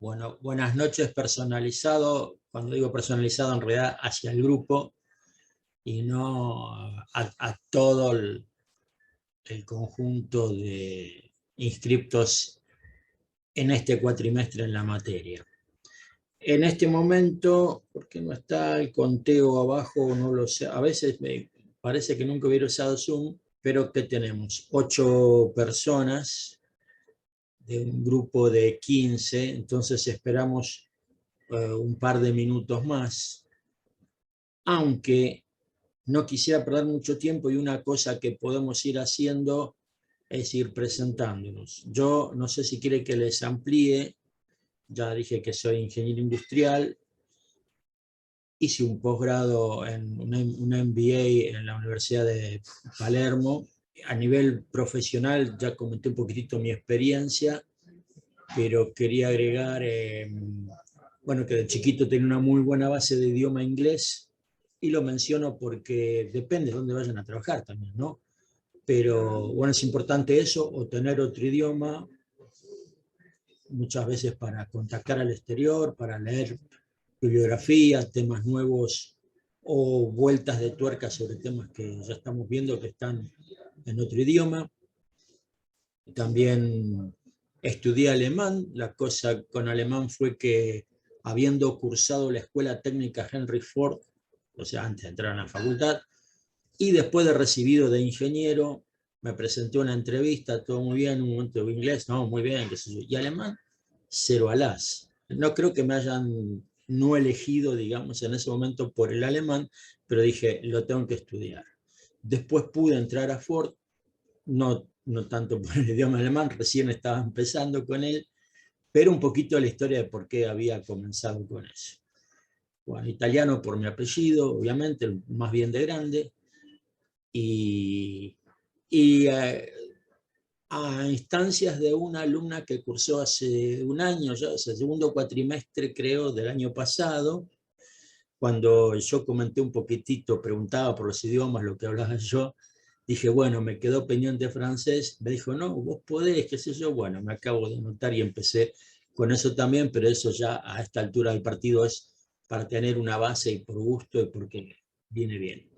Bueno, buenas noches, personalizado. Cuando digo personalizado, en realidad hacia el grupo y no a todo el conjunto de inscriptos en este cuatrimestre en la materia. En este momento, ¿por qué no está el conteo abajo? No lo sé. A veces me parece que nunca hubiera usado Zoom, pero ¿qué tenemos? 8 personas de un grupo de 15, entonces esperamos un par de minutos más, aunque no quisiera perder mucho tiempo y una cosa que podemos ir haciendo es ir presentándonos. Yo no sé si quiere que les amplíe, ya dije que soy ingeniero industrial, hice un posgrado en una MBA en la Universidad de Palermo. A nivel profesional ya comenté un poquitito mi experiencia, pero quería agregar, bueno, que de chiquito tenía una muy buena base de idioma inglés, y lo menciono porque depende de dónde vayan a trabajar también, ¿no? Pero bueno, es importante eso, o tener otro idioma, muchas veces para contactar al exterior, para leer bibliografía, temas nuevos o vueltas de tuerca sobre temas que ya estamos viendo que están en otro idioma. También estudié alemán. La cosa con alemán fue que, habiendo cursado la Escuela Técnica Henry Ford, o sea, antes de entrar a la facultad, y después de recibido de ingeniero, me presenté a una entrevista, todo muy bien, un momento de inglés, no, muy bien, qué sé yo, y alemán, cero alás. No creo que me hayan no elegido, digamos, en ese momento por el alemán, pero dije, lo tengo que estudiar. Después pude entrar a Ford, no tanto por el idioma alemán, recién estaba empezando con él, pero un poquito la historia de por qué había comenzado con eso. Bueno, italiano por mi apellido, obviamente, más bien de grande, y, y a instancias de una alumna que cursó hace un año, ya, o sea, segundo cuatrimestre creo del año pasado, cuando yo comenté un poquitito, preguntaba por los idiomas, lo que hablaba yo, dije, bueno, me quedó pendiente francés, me dijo, no, vos podés, qué sé yo, bueno, me acabo de anotar y empecé con eso también, pero eso ya a esta altura del partido es para tener una base y por gusto y porque viene bien.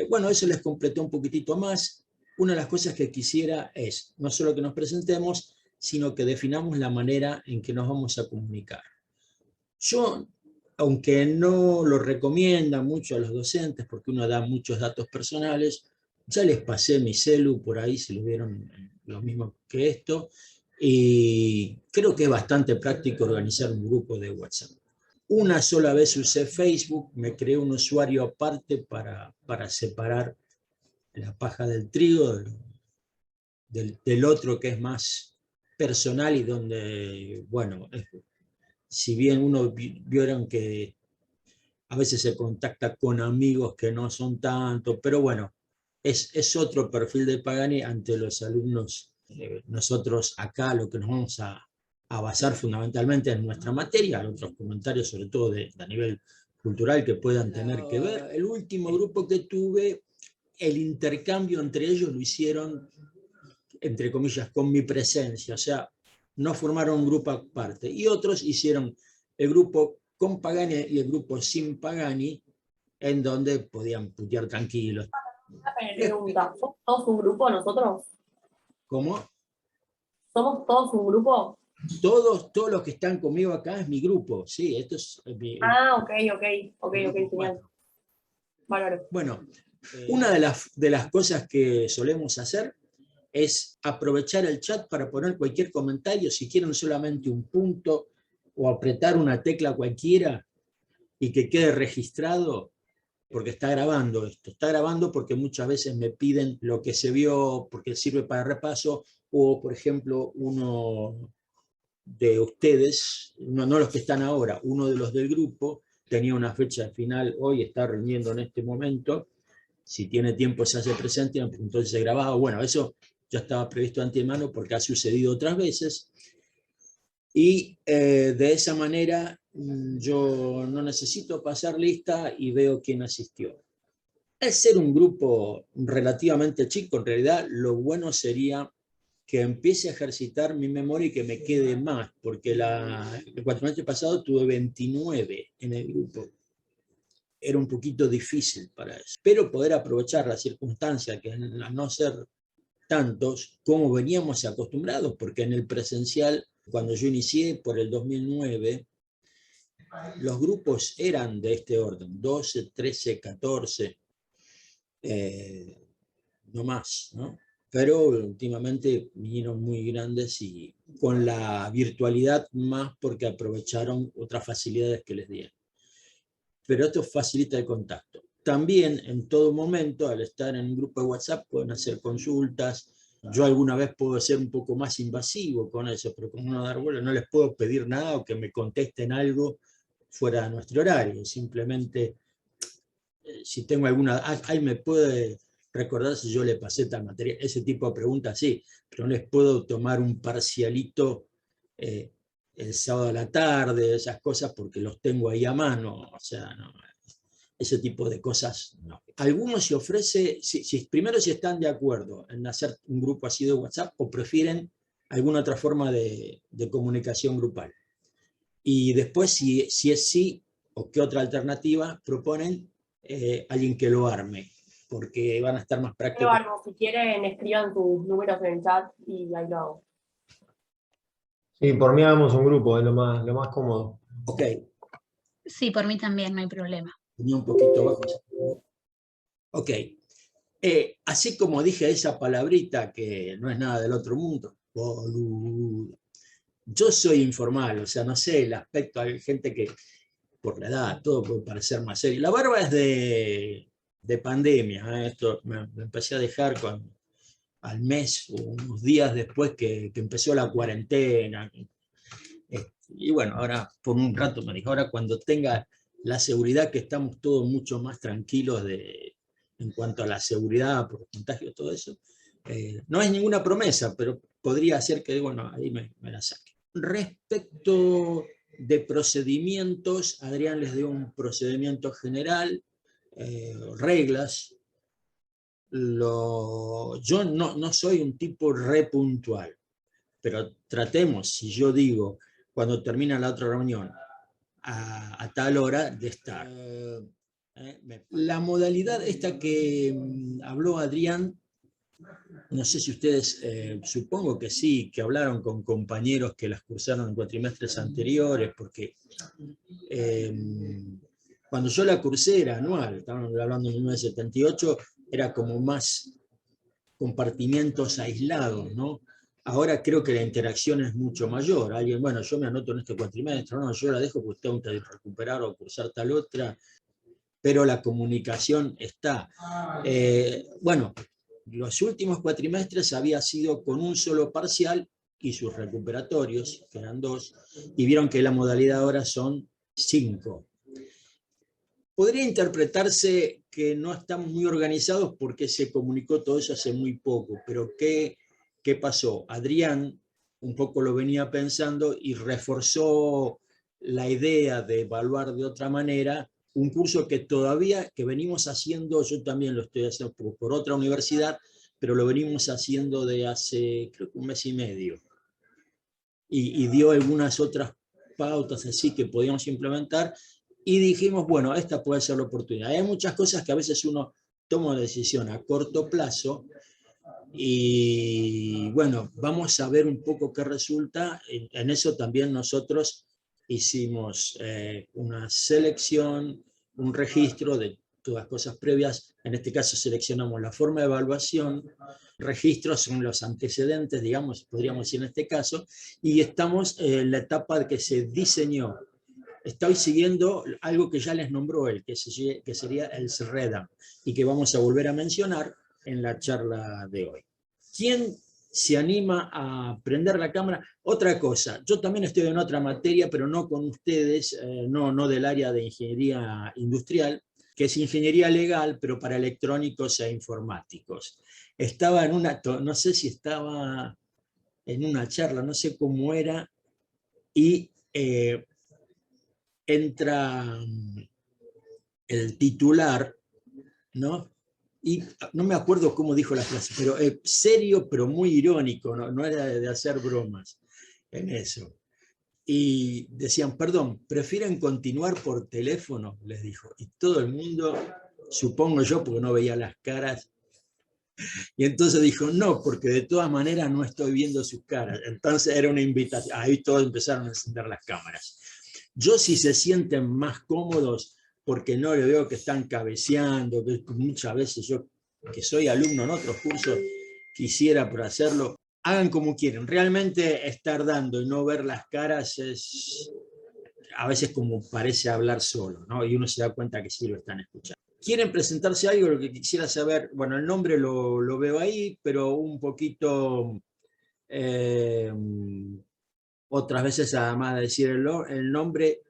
Bueno, eso les completé un poquitito más. Una de las cosas que quisiera es no solo que nos presentemos, sino que definamos la manera en que nos vamos a comunicar. Yo, aunque no lo recomienda mucho a los docentes, porque uno da muchos datos personales, ya les pasé mi celu por ahí, si lo vieron lo mismo que esto, y creo que es bastante práctico organizar un grupo de WhatsApp. Una sola vez usé Facebook, me creé un usuario aparte para separar la paja del trigo del otro que es más personal y donde, bueno, si bien uno vieron que a veces se contacta con amigos que no son tanto, pero bueno, es otro perfil de Pagani ante los alumnos. Nosotros acá lo que nos vamos a basar fundamentalmente en nuestra materia, otros comentarios sobre todo a nivel cultural que puedan tener que ver. El último grupo que tuve, el intercambio entre ellos lo hicieron, entre comillas, con mi presencia, o sea, no formaron un grupo aparte. Y otros hicieron el grupo con Pagani y el grupo sin Pagani, en donde podían putear tranquilos. Pregunta, ¿somos todos un grupo nosotros? ¿Cómo? ¿Somos todos un grupo? Todos los que están conmigo acá es mi grupo, sí, esto es Ah, ok, ok, ok, el ok, grupo genial. 4. Bárbaro. Bueno, una de las cosas que solemos hacer es aprovechar el chat para poner cualquier comentario, si quieren solamente un punto o apretar una tecla cualquiera y que quede registrado, porque está grabando esto. Está grabando porque muchas veces me piden lo que se vio, porque sirve para repaso, o por ejemplo, uno de ustedes, no los que están ahora, uno de los del grupo, tenía una fecha final hoy, está rindiendo en este momento, si tiene tiempo se hace presente, entonces se grababa. Bueno, eso ya estaba previsto de antemano porque ha sucedido otras veces, y de esa manera yo no necesito pasar lista y veo quién asistió. Al ser un grupo relativamente chico, en realidad lo bueno sería que empiece a ejercitar mi memoria y que me quede más, porque el cuatrimestre pasado tuve 29 en el grupo. Era un poquito difícil para eso. Pero poder aprovechar la circunstancia, que al no ser tantos como veníamos acostumbrados, porque en el presencial, cuando yo inicié por el 2009, los grupos eran de este orden, 12, 13, 14, no más, ¿no? Pero últimamente vinieron muy grandes y con la virtualidad más porque aprovecharon otras facilidades que les dieron. Pero esto facilita el contacto. También en todo momento, al estar en un grupo de WhatsApp, pueden hacer consultas. Yo alguna vez puedo ser un poco más invasivo con eso, pero como no dar vuelo, no les puedo pedir nada o que me contesten algo fuera de nuestro horario. Simplemente, si tengo alguna... Ahí me puede recordar si yo le pasé tal materia. Ese tipo de preguntas sí, pero no les puedo tomar un parcialito el sábado a la tarde, esas cosas, porque los tengo ahí a mano. O sea, no, ese tipo de cosas no. Algunos se ofrece, primero si están de acuerdo en hacer un grupo así de WhatsApp o prefieren alguna otra forma de comunicación grupal. Y después si es sí o qué otra alternativa proponen, alguien que lo arme, porque van a estar más Lo prácticos. armo, si quieren, escriban tus números en el chat y ahí lo hago. Sí, por mí hagamos un grupo, es lo más cómodo. Ok, Sí, por mí también, no hay problema. tenía un poquito bajo. Ok, así como dije esa palabrita que no es nada del otro mundo, boludo. Yo soy informal, o sea, no sé el aspecto, hay gente que por la edad todo puede parecer más serio. La barba es de pandemia, esto me empecé a dejar al mes o unos días después que empezó la cuarentena. Y bueno, ahora por un rato me dijo, ahora cuando tenga la seguridad que estamos todos mucho más tranquilos en cuanto a la seguridad por contagio, todo eso, no es ninguna promesa, pero podría ser que, bueno, ahí me la saque. Respecto de procedimientos, Adrián les dio un procedimiento general, reglas. Yo no soy un tipo repuntual, pero tratemos, si yo digo, cuando termina la otra reunión, a tal hora de estar. La modalidad esta que habló Adrián, no sé si ustedes, supongo que sí, que hablaron con compañeros que las cursaron en cuatrimestres anteriores, porque cuando yo la cursé era anual, estamos hablando de 1978, era como más compartimientos aislados, ¿no? Ahora creo que la interacción es mucho mayor. Alguien, bueno, yo me anoto en este cuatrimestre, no, yo la dejo porque tengo que recuperar o cursar tal otra, pero la comunicación está. Bueno, los últimos cuatrimestres había sido con un solo parcial y sus recuperatorios, que eran 2, y vieron que la modalidad ahora son 5. Podría interpretarse que no estamos muy organizados porque se comunicó todo eso hace muy poco, pero ¿qué pasó? Adrián un poco lo venía pensando y reforzó la idea de evaluar de otra manera un curso que todavía, que venimos haciendo, yo también lo estoy haciendo por otra universidad, pero lo venimos haciendo de hace, creo que un mes y medio. Y dio algunas otras pautas así que podíamos implementar, y dijimos, bueno, esta puede ser la oportunidad. Hay muchas cosas que a veces uno toma una decisión a corto plazo, y bueno, vamos a ver un poco qué resulta. En eso también nosotros hicimos una selección, un registro de todas las cosas previas. En este caso seleccionamos la forma de evaluación, registros son los antecedentes, digamos, podríamos decir en este caso, y estamos en la etapa que se diseñó. Estoy siguiendo algo que ya les nombró él, que sería el SREDA, y que vamos a volver a mencionar en la charla de hoy. ¿Quién se anima a prender la cámara? Otra cosa, yo también estoy en otra materia, pero no con ustedes, no del área de ingeniería industrial, que es ingeniería legal, pero para electrónicos e informáticos. Estaba en una, no sé si estaba en una charla, no sé cómo era, y entra el titular, ¿no? Y no me acuerdo cómo dijo la frase, pero serio, pero muy irónico, no era de hacer bromas en eso. Y decían, perdón, ¿prefieren continuar por teléfono? Les dijo. Y todo el mundo, supongo yo, porque no veía las caras, y entonces dijo, no, porque de todas maneras no estoy viendo sus caras. Entonces era una invitación. Ahí todos empezaron a encender las cámaras. Yo, si se sienten más cómodos, porque no le veo que están cabeceando, que muchas veces yo, que soy alumno en otros cursos, quisiera por hacerlo, hagan como quieren. Realmente estar dando y no ver las caras es a veces como parece hablar solo, ¿no? Y uno se da cuenta que sí lo están escuchando. ¿Quieren presentarse algo? Lo que quisiera saber, bueno, el nombre lo veo ahí, pero un poquito, otras veces además de decir el nombre,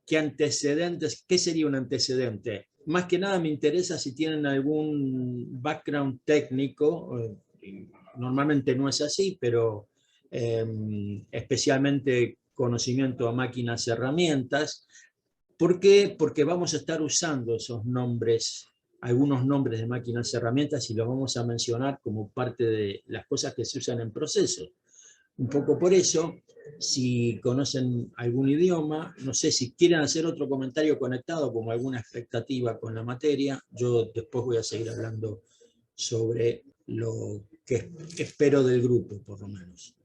¿qué antecedentes? ¿Qué sería un antecedente? Más que nada me interesa si tienen algún background técnico, normalmente no es así, pero especialmente conocimiento a máquinas y herramientas. ¿Por qué? Porque vamos a estar usando esos nombres, algunos nombres de máquinas y herramientas, y los vamos a mencionar como parte de las cosas que se usan en procesos. Un poco por eso, si conocen algún idioma, no sé si quieren hacer otro comentario conectado, como alguna expectativa con la materia, yo después voy a seguir hablando sobre lo que espero del grupo, por lo menos.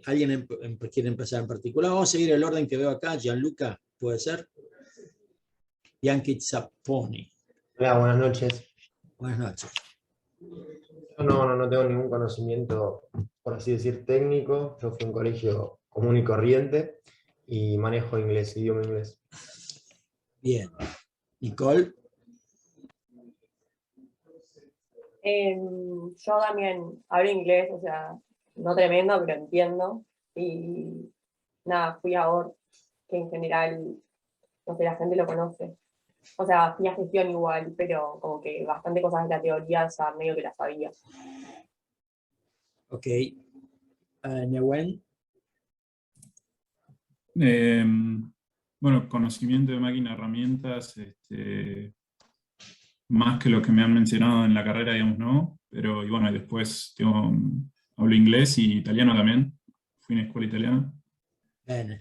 ¿Alguien quiere empezar en particular? Vamos a seguir el orden que veo acá. Gianluca, ¿puede ser? Bianchi Zapponi. Hola, buenas noches. Buenas noches. Yo no tengo ningún conocimiento, por así decir, técnico. Yo fui a un colegio común y corriente y manejo inglés, idioma inglés. Bien. Nicole. Yo también hablo inglés, o sea, no tremendo, pero entiendo. Y nada, fui a ORT, que en general, no sé, la gente lo conoce. O sea, hacía gestión igual, pero como que bastante cosas de la teoría ya medio que las sabía. Ok. Newen. Bueno, conocimiento de máquinas, herramientas, más que lo que me han mencionado en la carrera, digamos, no, pero y bueno, y después hablo inglés y italiano también, fui a una escuela italiana, Bene.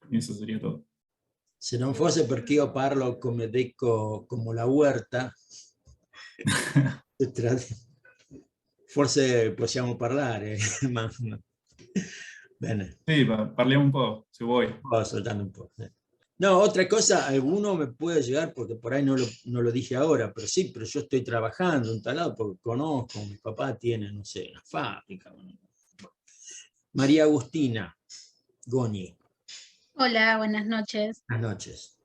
y eso sería todo. Se non fosse perché io parlo, come dico, come la huerta, forse possiamo parlare, ma bene, Sí, parliamo un po', se vuoi. soltando un po'. No, otra cosa, alguno me puede llegar, porque por ahí no lo dije ahora, pero sí, pero yo estoy trabajando en tal lado porque conozco, mi papá tiene, no sé, una fábrica. María Agustina Goni, Hola, buenas noches. buenas noches.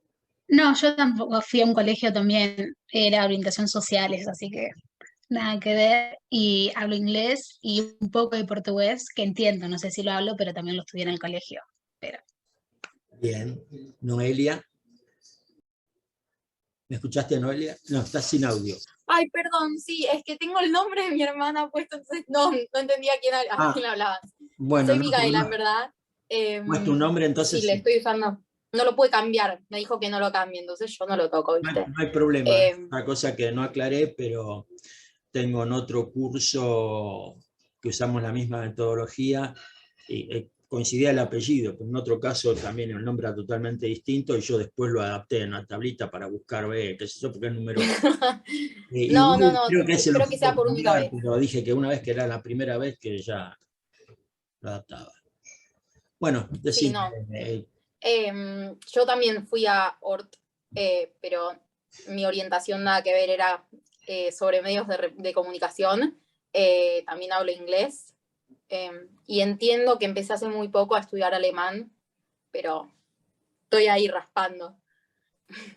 No, yo tampoco fui a un colegio también, era orientación sociales, así que nada que ver. Y hablo inglés y un poco de portugués, que entiendo, no sé si lo hablo, pero también lo estudié en el colegio. Pero Bien. Noelia. ¿Me escuchaste, Noelia? No, estás sin audio. Ay, perdón, sí, es que tengo el nombre de mi hermana puesto, entonces no entendía a quién hablabas. Bueno, Soy no, Micaela, en verdad. no es tu nombre, entonces Sí, le sí. estoy usando. No lo pude cambiar, me dijo que no lo cambie, entonces yo no lo toco, ¿viste? No hay problema. Eh, Una cosa que no aclaré, pero tengo en otro curso que usamos la misma metodología y coincidía el apellido, pero en otro caso también el nombre era totalmente distinto y yo después lo adapté en la tablita para buscar, qué sé yo, porque el número... no, igual no, no, creo que se lo espero que sea puedo por única cambiar, vez. pero dije que una vez que era la primera vez que ya lo adaptaba. Bueno, Sí, decime, no. Yo también fui a ORT, pero mi orientación nada que ver era sobre medios de comunicación. También hablo inglés. Y entiendo que empecé hace muy poco a estudiar alemán, pero estoy ahí raspando.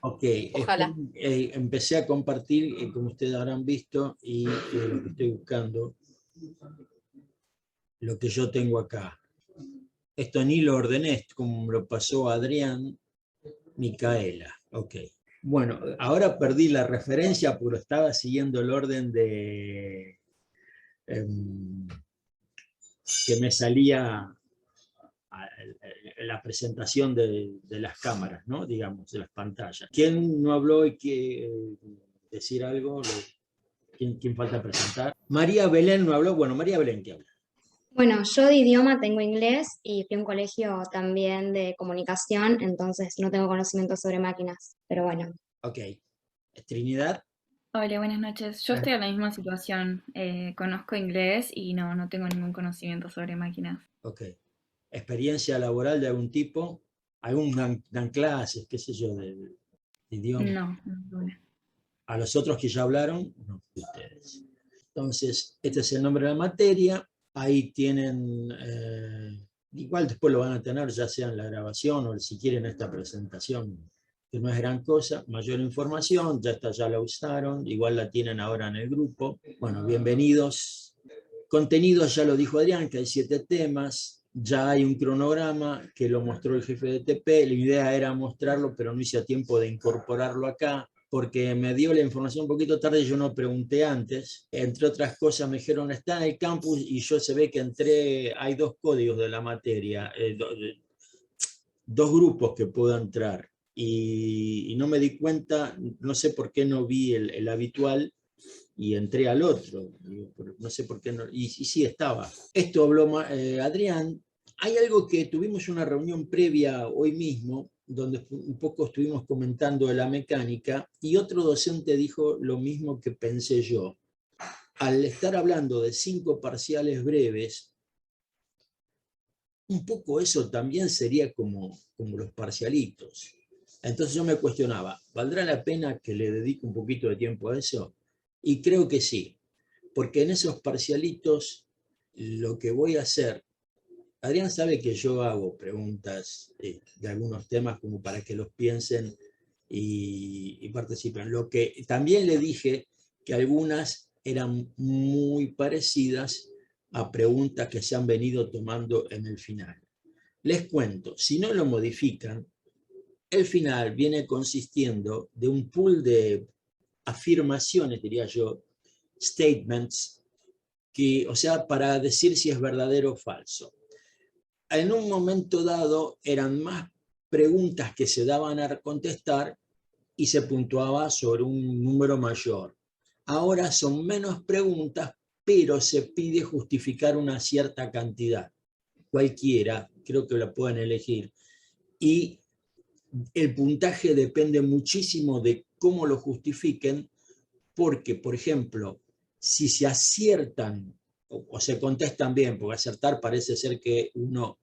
Ok, Ojalá. empecé a compartir, como ustedes habrán visto, y lo que estoy buscando, lo que yo tengo acá. Esto ni lo ordené, como me lo pasó Adrián, Micaela. Ok. Bueno, ahora perdí la referencia, pero estaba siguiendo el orden de que me salía la presentación de las cámaras, ¿no? Digamos, de las pantallas. ¿Quién no habló y decir algo? ¿Quién falta presentar? María Belén no habló. Bueno, María Belén, ¿qué habla? Bueno, yo de idioma tengo inglés y fui a un colegio también de comunicación, entonces no tengo conocimiento sobre máquinas, pero bueno. Ok. Trinidad. Hola, buenas noches. Yo estoy en la misma situación. Conozco inglés y no tengo ningún conocimiento sobre máquinas. Ok. ¿Experiencia laboral de algún tipo? Dan clases, qué sé yo, de idioma? No, ninguna. A los otros que ya hablaron, no, ustedes. Entonces, este es el nombre de la materia. Ahí tienen, igual después lo van a tener, ya sea en la grabación o si quieren esta presentación, que no es gran cosa. Mayor información, ya la usaron, igual la tienen ahora en el grupo. Bueno, bienvenidos. Contenidos, ya lo dijo Adrián, que hay 7 temas. Ya hay un cronograma que lo mostró el jefe de TP. La idea era mostrarlo, pero no hice a tiempo de incorporarlo acá, porque me dio la información un poquito tarde y yo no pregunté antes. Entre otras cosas me dijeron, está en el campus, y yo se ve que entré, hay 2 códigos de la materia, 2 grupos que puedo entrar, y no me di cuenta, no sé por qué no vi el habitual, y entré al otro, no sé por qué no, y sí estaba. Esto habló Adrián. Hay algo que tuvimos una reunión previa hoy mismo, donde un poco estuvimos comentando de la mecánica, y otro docente dijo lo mismo que pensé yo. Al estar hablando de 5 parciales breves, un poco eso también sería como los parcialitos. Entonces yo me cuestionaba, ¿valdrá la pena que le dedique un poquito de tiempo a eso? Y creo que sí, porque en esos parcialitos lo que voy a hacer, Adrián sabe que yo hago preguntas de algunos temas como para que los piensen y participen. Lo que también le dije que algunas eran muy parecidas a preguntas que se han venido tomando en el final. Les cuento, si no lo modifican, el final viene consistiendo de un pool de afirmaciones, diría yo, statements, que, o sea, para decir si es verdadero o falso. En un momento dado eran más preguntas que se daban a contestar y se puntuaba sobre un número mayor. Ahora son menos preguntas, pero se pide justificar una cierta cantidad. Cualquiera, creo que la pueden elegir. Y el puntaje depende muchísimo de cómo lo justifiquen, porque, por ejemplo, si se aciertan o se contestan bien, porque acertar parece ser que uno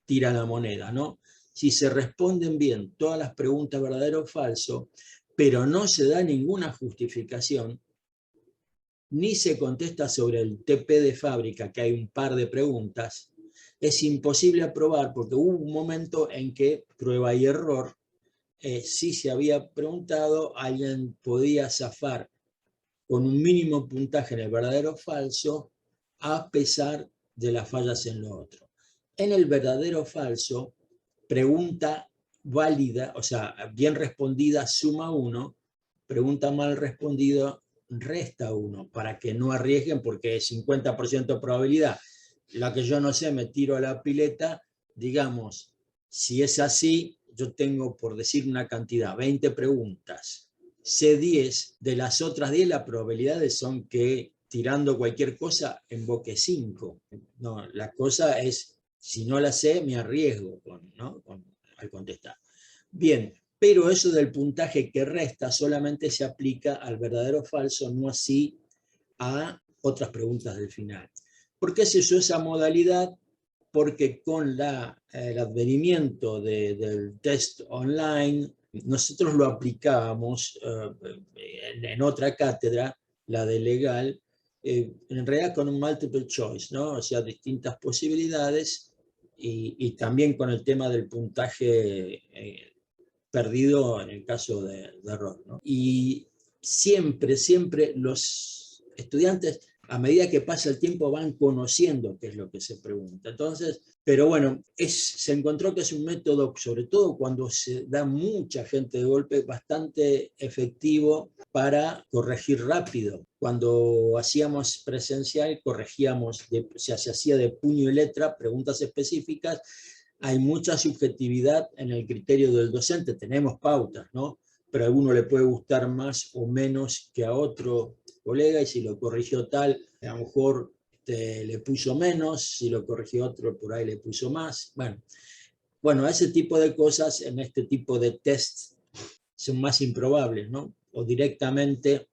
tira la moneda, ¿no? Si se responden bien todas las preguntas verdadero o falso, pero no se da ninguna justificación, ni se contesta sobre el TP de fábrica, que hay un par de preguntas, es imposible aprobar, porque hubo un momento en que prueba y error, si se había preguntado, alguien podía zafar con un mínimo puntaje en el verdadero o falso, a pesar de las fallas en lo otro. En el verdadero o falso, pregunta válida, o sea, bien respondida suma 1, pregunta mal respondida resta 1, para que no arriesguen, porque es 50% de probabilidad. La que yo no sé, me tiro a la pileta, digamos, si es así, yo tengo, por decir una cantidad, 20 preguntas. Sé 10, de las otras 10 las probabilidades son que tirando cualquier cosa invoque 5. No, la cosa es, si no la sé, me arriesgo al contestar. Bien, pero eso del puntaje que resta solamente se aplica al verdadero o falso, no así a otras preguntas del final. ¿Por qué se usó esa modalidad? Porque con el advenimiento del test online, nosotros lo aplicábamos en otra cátedra, la de legal, en realidad con un multiple choice, ¿no? O sea, distintas posibilidades, y también con el tema del puntaje perdido en el caso de error, ¿no? Y siempre los estudiantes, a medida que pasa el tiempo, van conociendo qué es lo que se pregunta. Entonces, pero bueno, se encontró que es un método, sobre todo cuando se da mucha gente de golpe, bastante efectivo para corregir rápido. Cuando hacíamos presencial, corregíamos, se hacía de puño y letra, preguntas específicas. Hay mucha subjetividad en el criterio del docente, tenemos pautas, ¿no? pero a alguno le puede gustar más o menos que a otro colega, y si lo corrigió tal, a lo mejor le puso menos, si lo corrigió otro, por ahí le puso más. Bueno, ese tipo de cosas en este tipo de test son más improbables, ¿no? O directamente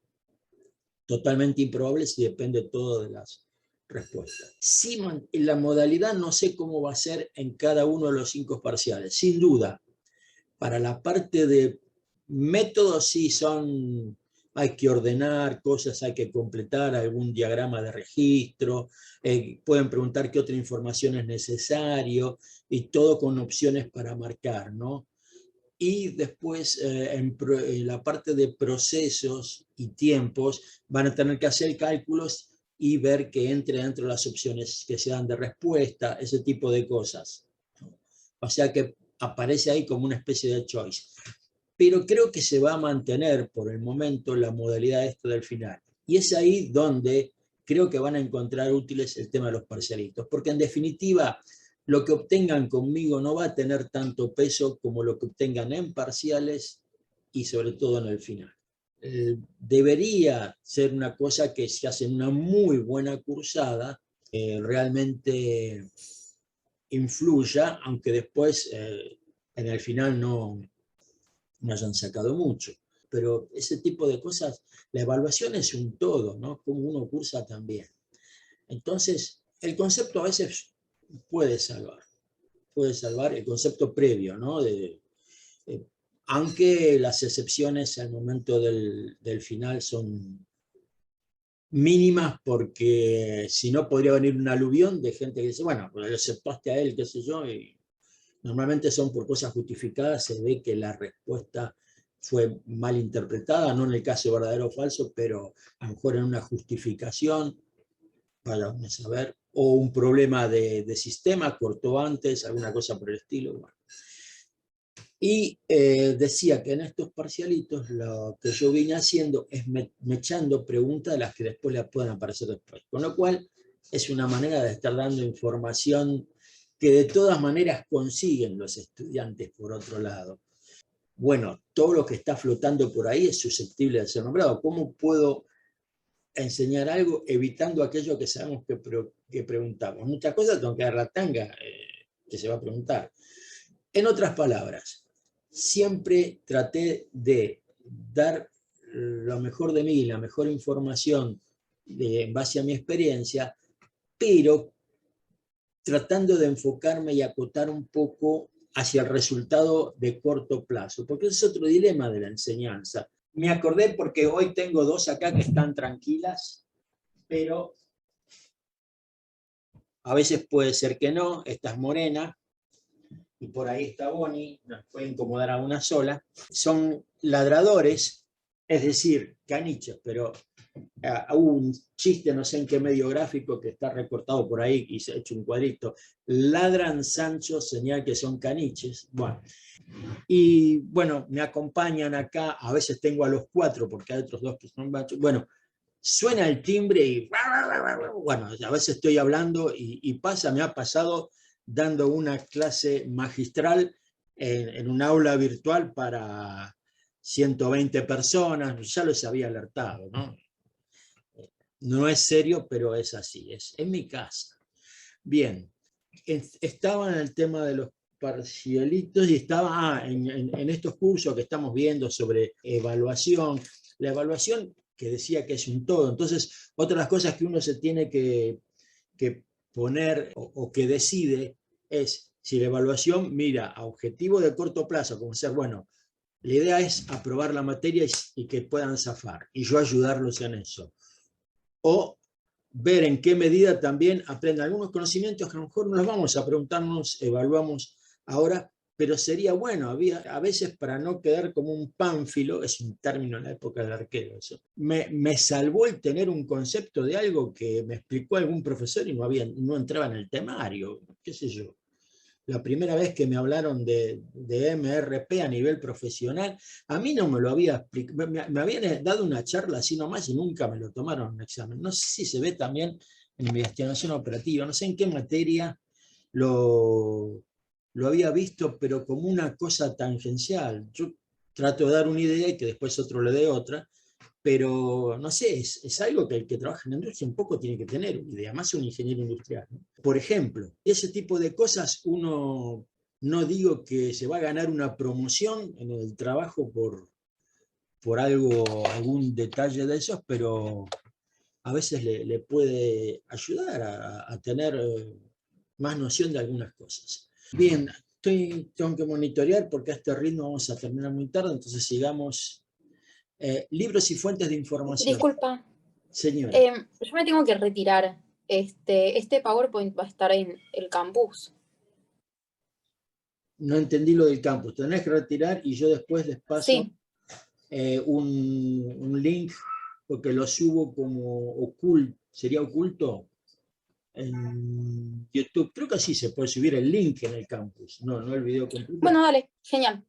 totalmente improbables, y depende todo de las respuestas. Sí, la modalidad no sé cómo va a ser en cada uno de los 5 parciales. Sin duda, para la parte de métodos sí hay que ordenar cosas, hay que completar algún diagrama de registro, pueden preguntar qué otra información es necesario, y todo con opciones para marcar, ¿no? Y después en la parte de procesos y tiempos van a tener que hacer cálculos y ver que entre dentro de las opciones que se dan de respuesta, ese tipo de cosas. O sea que aparece ahí como una especie de choice. Pero creo que se va a mantener por el momento la modalidad esta del final. Y es ahí donde creo que van a encontrar útiles el tema de los parcialitos, porque en definitiva lo que obtengan conmigo no va a tener tanto peso como lo que obtengan en parciales y sobre todo en el final. Debería ser una cosa que se hace en una muy buena cursada, realmente influya, aunque después en el final no hayan sacado mucho. Pero ese tipo de cosas, la evaluación es un todo, ¿no? Como uno cursa también. Entonces, el concepto a veces puede salvar el concepto previo, ¿no? Aunque las excepciones al momento del final son mínimas, porque si no podría venir un aluvión de gente que dice, bueno, pues le aceptaste a él, qué sé yo, y normalmente son por cosas justificadas, se ve que la respuesta fue mal interpretada, no en el caso verdadero o falso, pero a lo mejor en una justificación, vaya a saber, o un problema de sistema, cortó antes, alguna cosa por el estilo. Bueno. Y decía que en estos parcialitos lo que yo vine haciendo es mechando preguntas de las que después les pueden aparecer después. Con lo cual es una manera de estar dando información que de todas maneras consiguen los estudiantes por otro lado. Bueno, todo lo que está flotando por ahí es susceptible de ser nombrado. ¿Cómo puedo enseñar algo evitando aquello que sabemos que preguntamos? Muchas cosas tengo que dar la tanga que se va a preguntar. En otras palabras, siempre traté de dar lo mejor de mí, la mejor información en base a mi experiencia, pero tratando de enfocarme y acotar un poco hacia el resultado de corto plazo, porque ese es otro dilema de la enseñanza. Me acordé porque hoy tengo 2 acá que están tranquilas, pero a veces puede ser que no. Esta es Morena, y por ahí está Bonnie, nos puede incomodar a una sola. Son ladradores, es decir, caniches, pero hubo un chiste, no sé en qué medio gráfico, que está recortado por ahí y se ha hecho un cuadrito. Ladran Sancho, señal que son caniches. Bueno, y bueno, me acompañan acá, a veces tengo a los 4 porque hay otros 2 que son machos. Bueno, suena el timbre y bueno, a veces estoy hablando y pasa, me ha pasado dando una clase magistral en un aula virtual para 120 personas, ya los había alertado, ¿no? No es serio, pero es así, es en mi casa. Bien, estaba en el tema de los parcialitos y estaba en estos cursos que estamos viendo sobre evaluación. La evaluación, que decía que es un todo. Entonces, otra de las cosas que uno se tiene que poner o que decide es si la evaluación mira a objetivo de corto plazo, como ser, bueno, la idea es aprobar la materia y que puedan zafar, y yo ayudarlos en eso. O ver en qué medida también aprenden algunos conocimientos que a lo mejor no los vamos a preguntarnos, evaluamos ahora, pero sería bueno, a veces para no quedar como un pánfilo, es un término en la época del arquero eso, me salvó el tener un concepto de algo que me explicó algún profesor y no entraba en el temario, qué sé yo. La primera vez que me hablaron de MRP a nivel profesional, a mí no me lo había explicado, me habían dado una charla así nomás y nunca me lo tomaron en examen. No sé si se ve también en investigación operativa, no sé en qué materia lo había visto, pero como una cosa tangencial. Yo trato de dar una idea y que después otro le dé otra, pero no sé, es algo que el que trabaja en la industria un poco tiene que tener una idea, más un ingeniero industrial, ¿no? Por ejemplo, ese tipo de cosas uno, no digo que se va a ganar una promoción en el trabajo por algún detalle de esos, pero a veces le puede ayudar a tener más noción de algunas cosas. Bien, tengo que monitorear porque a este ritmo vamos a terminar muy tarde, entonces sigamos. Libros y fuentes de información. Disculpa, Señora. yo me tengo que retirar. Este PowerPoint va a estar en el campus. No entendí lo del campus. Tenés que retirar y yo después les paso Sí. un link porque lo subo como oculto. ¿Sería oculto? En YouTube. Creo que así se puede subir el link en el campus. No el video completo. Bueno, dale, genial.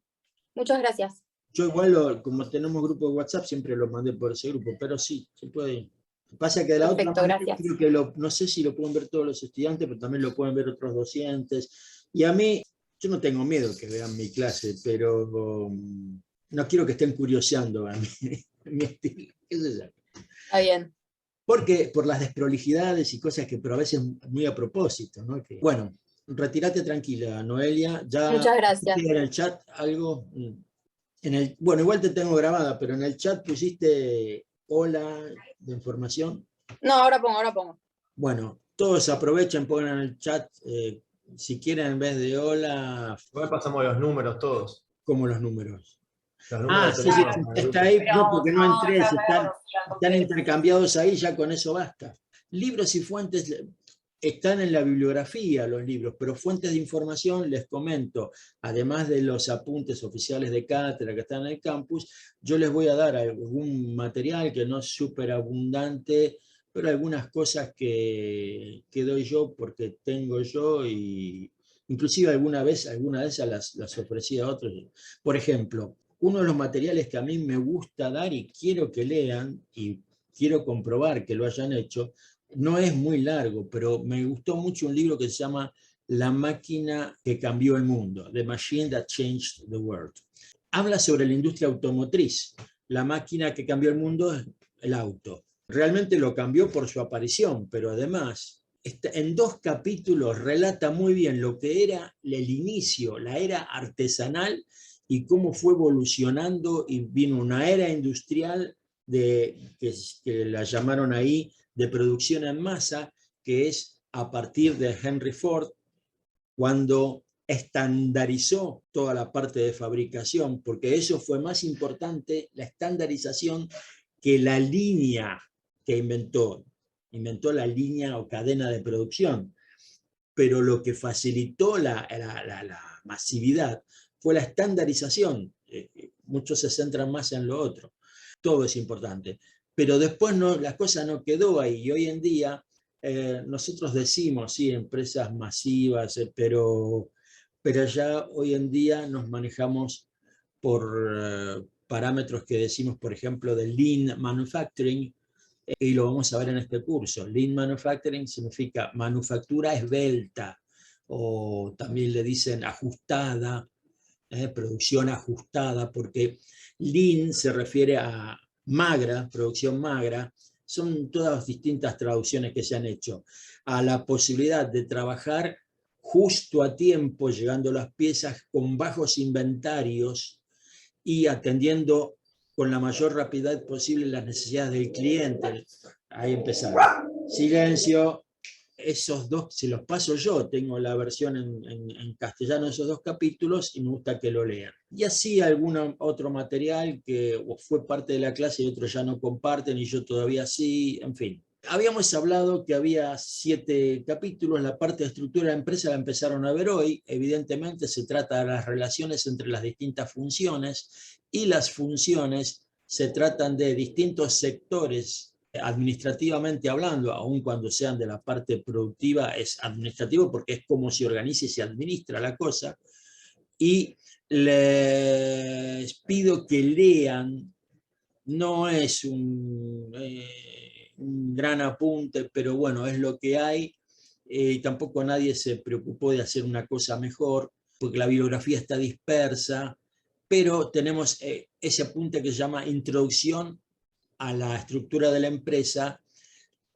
Muchas gracias. Yo igual, como tenemos grupo de WhatsApp, siempre lo mandé por ese grupo, pero sí, se puede. Pasa que de la Perfecto, otra manera, gracias. creo que no sé si lo pueden ver todos los estudiantes, pero también lo pueden ver otros docentes. Y a mí, yo no tengo miedo que vean mi clase, pero no quiero que estén curioseando a mi estilo. ¿Qué sé yo? Está bien. Porque por las desprolijidades y cosas que, pero a veces muy a propósito, ¿no? Que, bueno, retírate tranquila, Noelia. Ya Muchas gracias. en el chat algo. Bueno, igual te tengo grabada, pero en el chat pusiste hola de información. No, ahora pongo. Bueno, todos aprovechen, pongan en el chat, si quieren en vez de hola, Igual pasamos los números todos. como los números. Los números Sí, tenemos en el está grupo. ahí, no, porque no No, entré, ya me están conocían. intercambiados ahí, ya con eso basta. Libros y fuentes están en la bibliografía los libros, pero fuentes de información, les comento, además de los apuntes oficiales de cátedra que están en el campus, yo les voy a dar algún material que no es súper abundante, pero algunas cosas que doy yo porque tengo yo y inclusive alguna de esas las ofrecí a otros. Por ejemplo, uno de los materiales que a mí me gusta dar y quiero que lean y quiero comprobar que lo hayan hecho, no es muy largo, pero me gustó mucho un libro que se llama La máquina que cambió el mundo, The Machine That Changed the World. Habla sobre la industria automotriz. La máquina que cambió el mundo es el auto. Realmente lo cambió por su aparición, pero además en 2 capítulos relata muy bien lo que era el inicio, la era artesanal y cómo fue evolucionando y vino una era industrial que la llamaron ahí de producción en masa, que es a partir de Henry Ford, cuando estandarizó toda la parte de fabricación, porque eso fue más importante, la estandarización, que la línea que inventó la línea o cadena de producción. Pero lo que facilitó la masividad fue la estandarización. Muchos se centran más en lo otro. Todo es importante. Pero después la cosa no quedó ahí. Y hoy en día nosotros decimos, sí, empresas masivas, pero ya hoy en día nos manejamos por parámetros que decimos, por ejemplo, de Lean Manufacturing, y lo vamos a ver en este curso. Lean Manufacturing significa manufactura esbelta, o también le dicen ajustada, producción ajustada, porque Lean se refiere a magra, producción magra. Son todas distintas traducciones que se han hecho a la posibilidad de trabajar justo a tiempo, llegando las piezas con bajos inventarios y atendiendo con la mayor rapidez posible las necesidades del cliente. Ahí empezamos. Silencio. Esos 2 se los paso yo, tengo la versión en castellano de esos 2 capítulos y me gusta que lo lean. Y así algún otro material que fue parte de la clase y otros ya no comparten y yo todavía sí, en fin. Habíamos hablado que había 7 capítulos, la parte de estructura de la empresa la empezaron a ver hoy, evidentemente se trata de las relaciones entre las distintas funciones y las funciones se tratan de distintos sectores administrativamente hablando, aun cuando sean de la parte productiva, es administrativo porque es como se organiza y se administra la cosa. Y les pido que lean, no es un gran apunte, pero bueno, es lo que hay. Tampoco nadie se preocupó de hacer una cosa mejor, porque la bibliografía está dispersa pero tenemos ese apunte que se llama Introducción a la estructura de la empresa.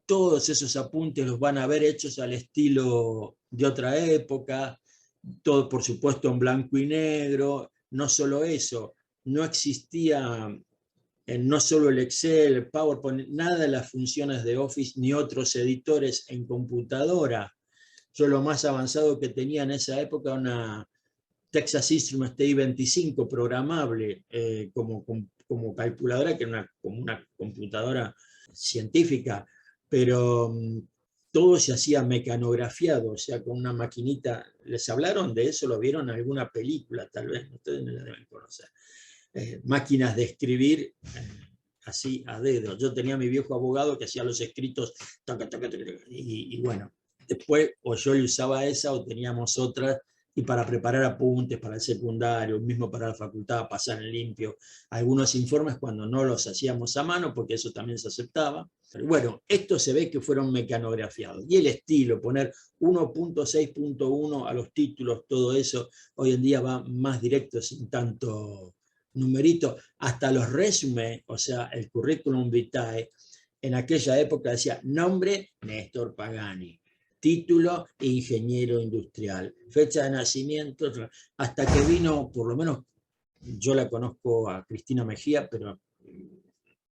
Todos esos apuntes los van a ver hechos al estilo de otra época, todo por supuesto en blanco y negro. No solo eso, no existía no solo el Excel, el PowerPoint, nada de las funciones de Office ni otros editores en computadora. Yo lo más avanzado que tenía en esa época una Texas Instruments TI-25 programable como calculadora, que era como una computadora científica, pero todo se hacía mecanografiado, o sea, con una maquinita. ¿Les hablaron de eso? ¿Lo vieron en alguna película? Tal vez, ustedes no la deben conocer. Máquinas de escribir así a dedo. Yo tenía a mi viejo abogado que hacía los escritos, y bueno, después o yo le usaba esa o teníamos otras, y para preparar apuntes para el secundario, mismo para la facultad, pasar en limpio algunos informes cuando no los hacíamos a mano, porque eso también se aceptaba. Pero bueno, esto se ve que fueron mecanografiados. Y el estilo, poner 1.6.1 a los títulos, todo eso, hoy en día va más directo, sin tanto numerito. Hasta los resúmenes, o sea, el currículum vitae, en aquella época decía nombre Néstor Pagani, título ingeniero industrial, fecha de nacimiento, hasta que vino, por lo menos yo la conozco a Cristina Mejía, pero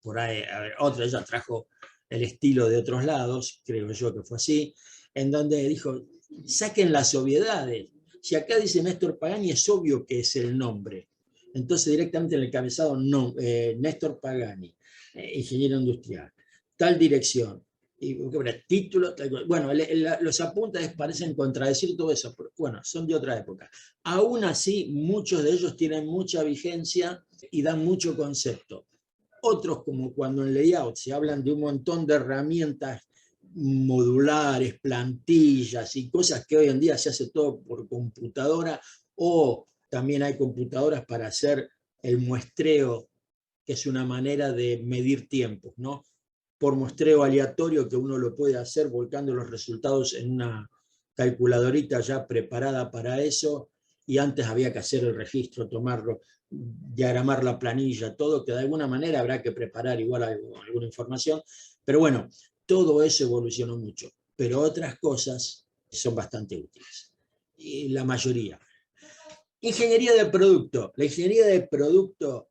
por ahí otra, ella trajo el estilo de otros lados, creo yo que fue así, en donde dijo, saquen las obviedades. Si acá dice Néstor Pagani, es obvio que es el nombre. Entonces directamente en el cabezado, no, Néstor Pagani, ingeniero industrial, tal dirección, y título, bueno, los apuntes parecen contradecir todo eso, pero bueno, son de otra época. Aún así, muchos de ellos tienen mucha vigencia y dan mucho concepto. Otros, como cuando en layout se hablan de un montón de herramientas modulares, plantillas y cosas que hoy en día se hace todo por computadora, o también hay computadoras para hacer el muestreo, que es una manera de medir tiempos, ¿no? Por muestreo aleatorio, que uno lo puede hacer volcando los resultados en una calculadorita ya preparada para eso, y antes había que hacer el registro, tomarlo, diagramar la planilla, todo, que de alguna manera habrá que preparar igual alguna información, pero bueno, todo eso evolucionó mucho, pero otras cosas son bastante útiles, y la mayoría. Ingeniería de producto. La ingeniería de producto,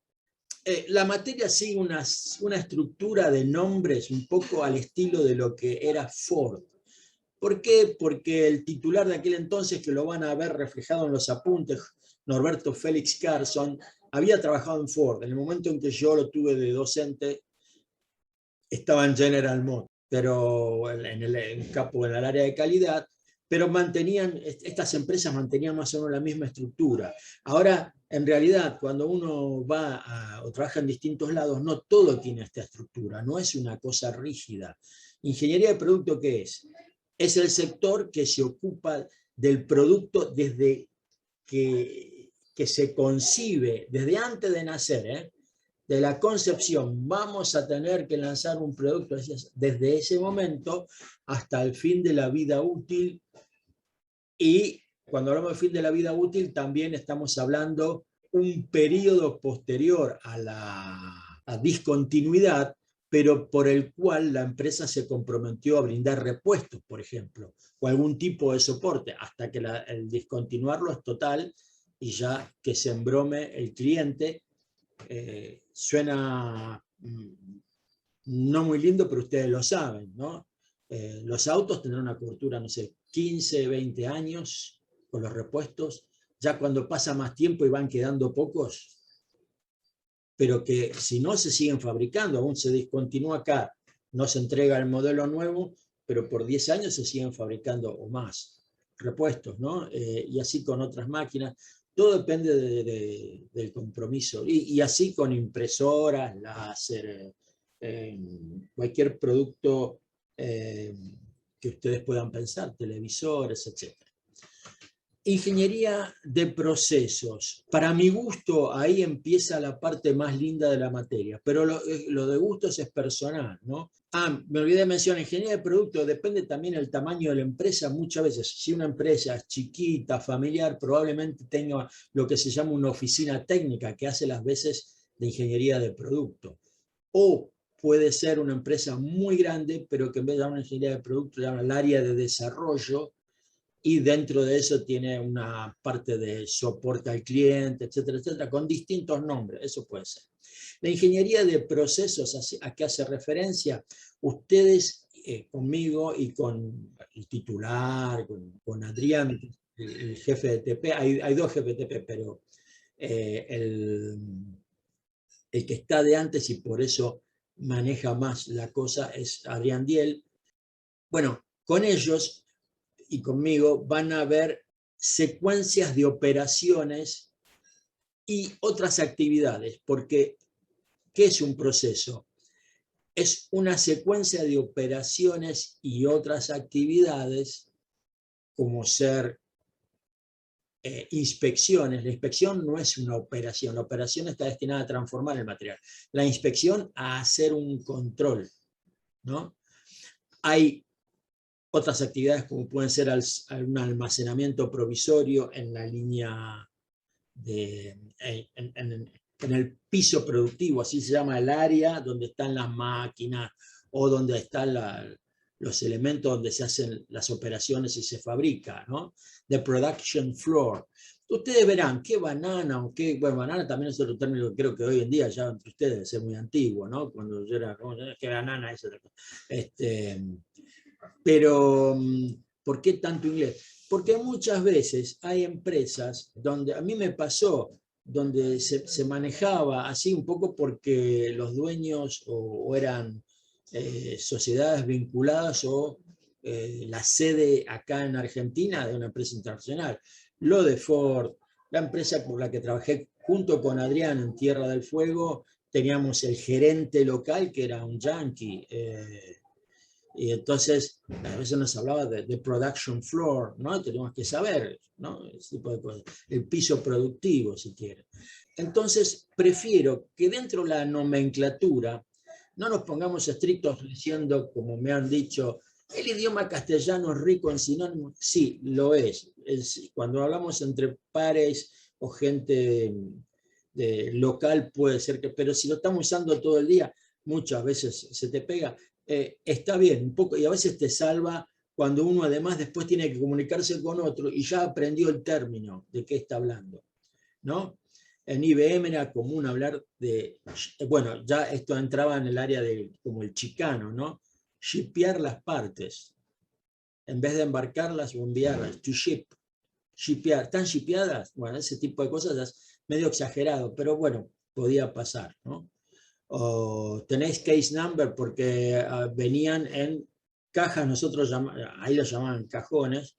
la materia sigue una estructura de nombres un poco al estilo de lo que era Ford. ¿Por qué? Porque el titular de aquel entonces, que lo van a ver reflejado en los apuntes, Norberto Félix Carson, había trabajado en Ford. En el momento en que yo lo tuve de docente, estaba en General Motors, pero en el área de calidad, pero estas empresas mantenían más o menos la misma estructura. Ahora, en realidad, cuando uno va o trabaja en distintos lados, no todo tiene esta estructura, no es una cosa rígida. Ingeniería de producto, ¿qué es? Es el sector que se ocupa del producto desde que se concibe, desde antes de nacer, de la concepción, vamos a tener que lanzar un producto desde ese momento hasta el fin de la vida útil. Y cuando hablamos de fin de la vida útil, también estamos hablando un periodo posterior a la discontinuidad, pero por el cual la empresa se comprometió a brindar repuestos, por ejemplo, o algún tipo de soporte, hasta que el discontinuarlo es total y ya que se embrome el cliente. Suena no muy lindo, pero ustedes lo saben, ¿no? Los autos tendrán una cobertura, no sé, 15, 20 años con los repuestos, ya cuando pasa más tiempo y van quedando pocos, pero que si no se siguen fabricando, aún se discontinúa acá, no se entrega el modelo nuevo, pero por 10 años se siguen fabricando o más repuestos, ¿no? Y así con otras máquinas. Todo depende del compromiso. Y así con impresoras, láser, cualquier producto que ustedes puedan pensar, televisores, etc. Ingeniería de procesos. Para mi gusto, ahí empieza la parte más linda de la materia, pero lo de gustos es personal, ¿no? Me olvidé de mencionar, ingeniería de producto depende también del tamaño de la empresa. Muchas veces, si una empresa es chiquita, familiar, probablemente tenga lo que se llama una oficina técnica que hace las veces de ingeniería de producto. O puede ser una empresa muy grande, pero que en vez de llamar ingeniería de producto, llama el área de desarrollo, y dentro de eso tiene una parte de soporte al cliente, etcétera, etcétera, con distintos nombres. Eso puede ser. La ingeniería de procesos, ¿a qué hace referencia? Ustedes conmigo y con el titular, con Adrián, el jefe de TP, hay dos jefes de TP, pero el que está de antes y por eso maneja más la cosa es Adrián Diel. Bueno, con ellos y conmigo van a haber secuencias de operaciones y otras actividades, porque ¿qué es un proceso? Es una secuencia de operaciones y otras actividades, como ser inspecciones. La inspección no es una operación, la operación está destinada a transformar el material. La inspección a hacer un control, ¿no? Hay otras actividades como pueden ser un almacenamiento provisorio en la línea en el piso productivo, así se llama el área donde están las máquinas o donde están los elementos donde se hacen las operaciones y se fabrica, ¿no? The production floor. Ustedes verán qué banana o qué, bueno, banana también es otro término que creo que hoy en día ya entre ustedes debe ser muy antiguo, ¿no? Cuando yo era, qué banana es otra cosa. Pero, ¿por qué tanto inglés? Porque muchas veces hay empresas donde, a mí me pasó, donde se manejaba así un poco porque los dueños o eran sociedades vinculadas o la sede acá en Argentina de una empresa internacional. Lo de Ford, la empresa por la que trabajé junto con Adrián en Tierra del Fuego, teníamos el gerente local que era un yankee. Y entonces, a veces nos hablaba de production floor, ¿no? Tenemos que saber, ¿no? Ese tipo de cosas. El piso productivo, si quieren. Entonces, prefiero que dentro de la nomenclatura no nos pongamos estrictos diciendo, como me han dicho, el idioma castellano es rico en sinónimos. Sí, lo es. Cuando hablamos entre pares o gente local puede ser que, pero si lo estamos usando todo el día, muchas veces se te pega. Está bien, un poco, y a veces te salva cuando uno además después tiene que comunicarse con otro y ya aprendió el término de qué está hablando, ¿no? En IBM era común hablar de, bueno, ya esto entraba en el área de como el chicano, ¿no? Shipear las partes, en vez de embarcarlas o enviarlas, to ship, shipear. ¿Están shipeadas? Bueno, ese tipo de cosas es medio exagerado, pero bueno, podía pasar, ¿no? O tenéis case number porque venían en cajas, nosotros ahí lo llamaban cajones,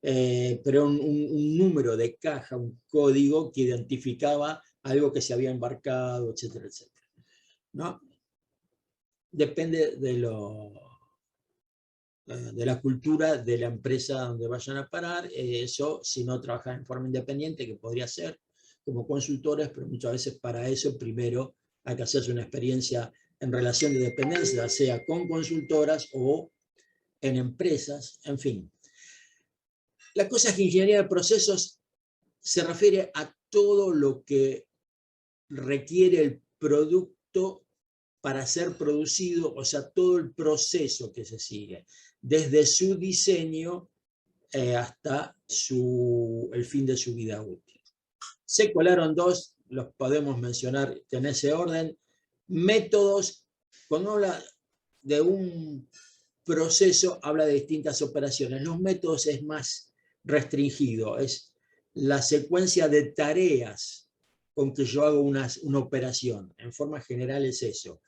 pero un número de caja, un código que identificaba algo que se había embarcado, etcétera, etcétera, ¿no? Depende de la cultura de la empresa donde vayan a parar. Eso, si no trabajan en forma independiente, que podría ser como consultores, pero muchas veces para eso primero hay que hacerse una experiencia en relación de dependencia, sea con consultoras o en empresas, en fin. La cosa es que ingeniería de procesos se refiere a todo lo que requiere el producto para ser producido, o sea, todo el proceso que se sigue, desde su diseño hasta el fin de su vida útil. Se colaron dos, los podemos mencionar en ese orden. Métodos, cuando habla de un proceso, habla de distintas operaciones. Los métodos es más restringido, es la secuencia de tareas con que yo hago una operación. En forma general es eso.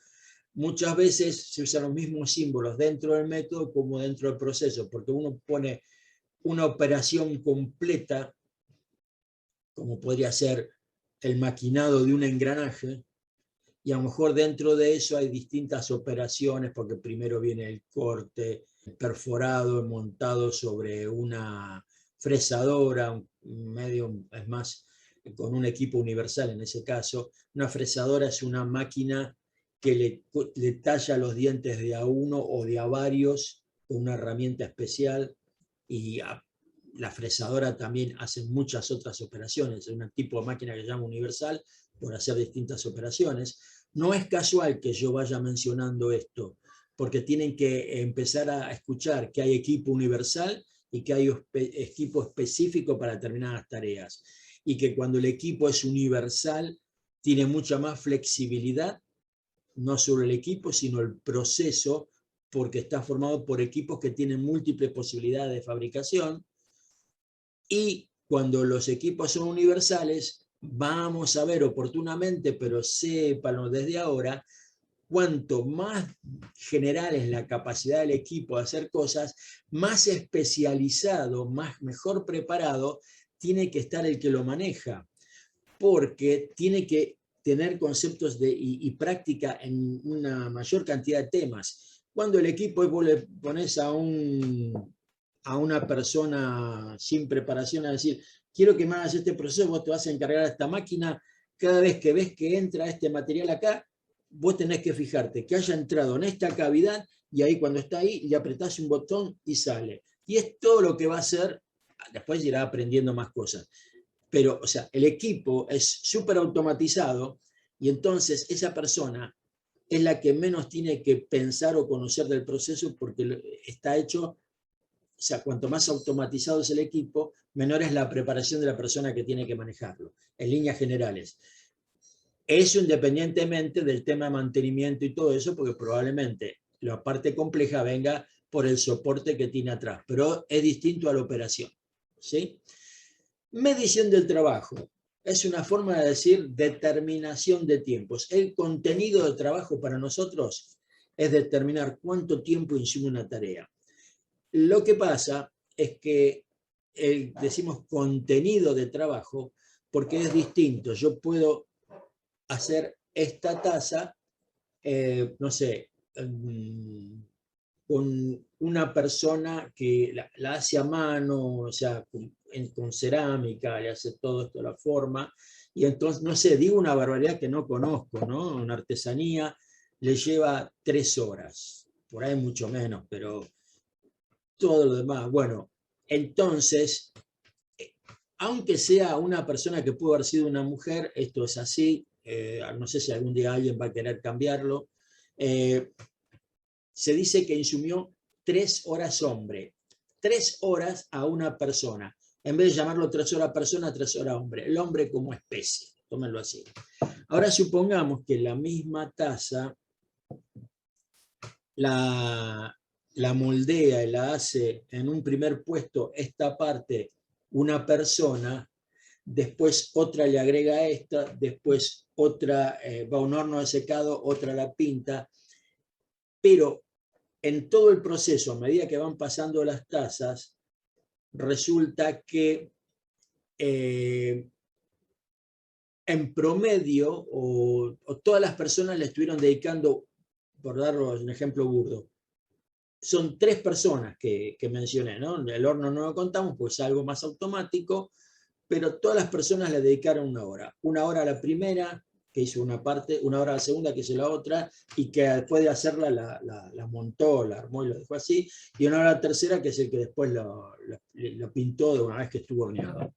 Muchas veces se usan los mismos símbolos dentro del método como dentro del proceso, porque uno pone una operación completa, como podría ser el maquinado de un engranaje, y a lo mejor dentro de eso hay distintas operaciones, porque primero viene el corte, perforado, montado sobre una fresadora, medio, es más, con un equipo universal en ese caso. Una fresadora es una máquina que le talla los dientes de a uno o de a varios con una herramienta especial, y la fresadora también hace muchas otras operaciones, es un tipo de máquina que se llama universal por hacer distintas operaciones. No es casual que yo vaya mencionando esto, porque tienen que empezar a escuchar que hay equipo universal y que hay equipo específico para determinadas tareas, y que cuando el equipo es universal tiene mucha más flexibilidad, no solo el equipo, sino el proceso, porque está formado por equipos que tienen múltiples posibilidades de fabricación. Y cuando los equipos son universales, vamos a ver oportunamente, pero sépanlo desde ahora, cuanto más general es la capacidad del equipo de hacer cosas, más especializado, mejor preparado tiene que estar el que lo maneja, porque tiene que tener conceptos y práctica en una mayor cantidad de temas. Cuando el equipo, vos le pones a una persona sin preparación a decir, quiero que me hagas este proceso, vos te vas a encargar de esta máquina, cada vez que ves que entra este material acá, vos tenés que fijarte que haya entrado en esta cavidad, y ahí cuando está ahí, le apretás un botón y sale. Y es todo lo que va a hacer, después irá aprendiendo más cosas. Pero, o sea, el equipo es súper automatizado, y entonces esa persona es la que menos tiene que pensar o conocer del proceso, porque está hecho, o sea, cuanto más automatizado es el equipo, menor es la preparación de la persona que tiene que manejarlo, en líneas generales. Eso independientemente del tema de mantenimiento y todo eso, porque probablemente la parte compleja venga por el soporte que tiene atrás, pero es distinto a la operación, ¿sí? Medición del trabajo es una forma de decir determinación de tiempos. El contenido de trabajo para nosotros es determinar cuánto tiempo insume una tarea. Lo que pasa es que decimos contenido de trabajo porque es distinto. Yo puedo hacer esta taza, no sé, con una persona que la hace a mano, o sea, con cerámica, le hace todo esto, la forma, y entonces, no sé, digo una barbaridad que no conozco, ¿no? Una artesanía le lleva 3 horas, por ahí mucho menos, pero todo lo demás, bueno, entonces, aunque sea una persona que pudo haber sido una mujer, esto es así, no sé si algún día alguien va a querer cambiarlo, se dice que insumió 3 horas hombre, 3 horas a una persona. En vez de llamarlo 3 horas persona, 3 horas hombre. El hombre como especie, tómenlo así. Ahora supongamos que la misma taza la moldea y la hace en un primer puesto esta parte una persona, después otra le agrega esta, después otra va a un horno de secado, otra la pinta, pero en todo el proceso, a medida que van pasando las tazas, resulta que en promedio, o todas las personas le estuvieron dedicando, por darles un ejemplo burdo, son 3 personas que mencioné, ¿no? El horno no lo contamos, pues es algo más automático, pero todas las personas le dedicaron 1 hora. 1 hora a la primera, que hizo una parte, 1 hora a la segunda, que hizo la otra, y que después de hacerla la montó, la armó y lo dejó así, y 1 hora a la tercera, que es el que después lo pintó de una vez que estuvo horneado.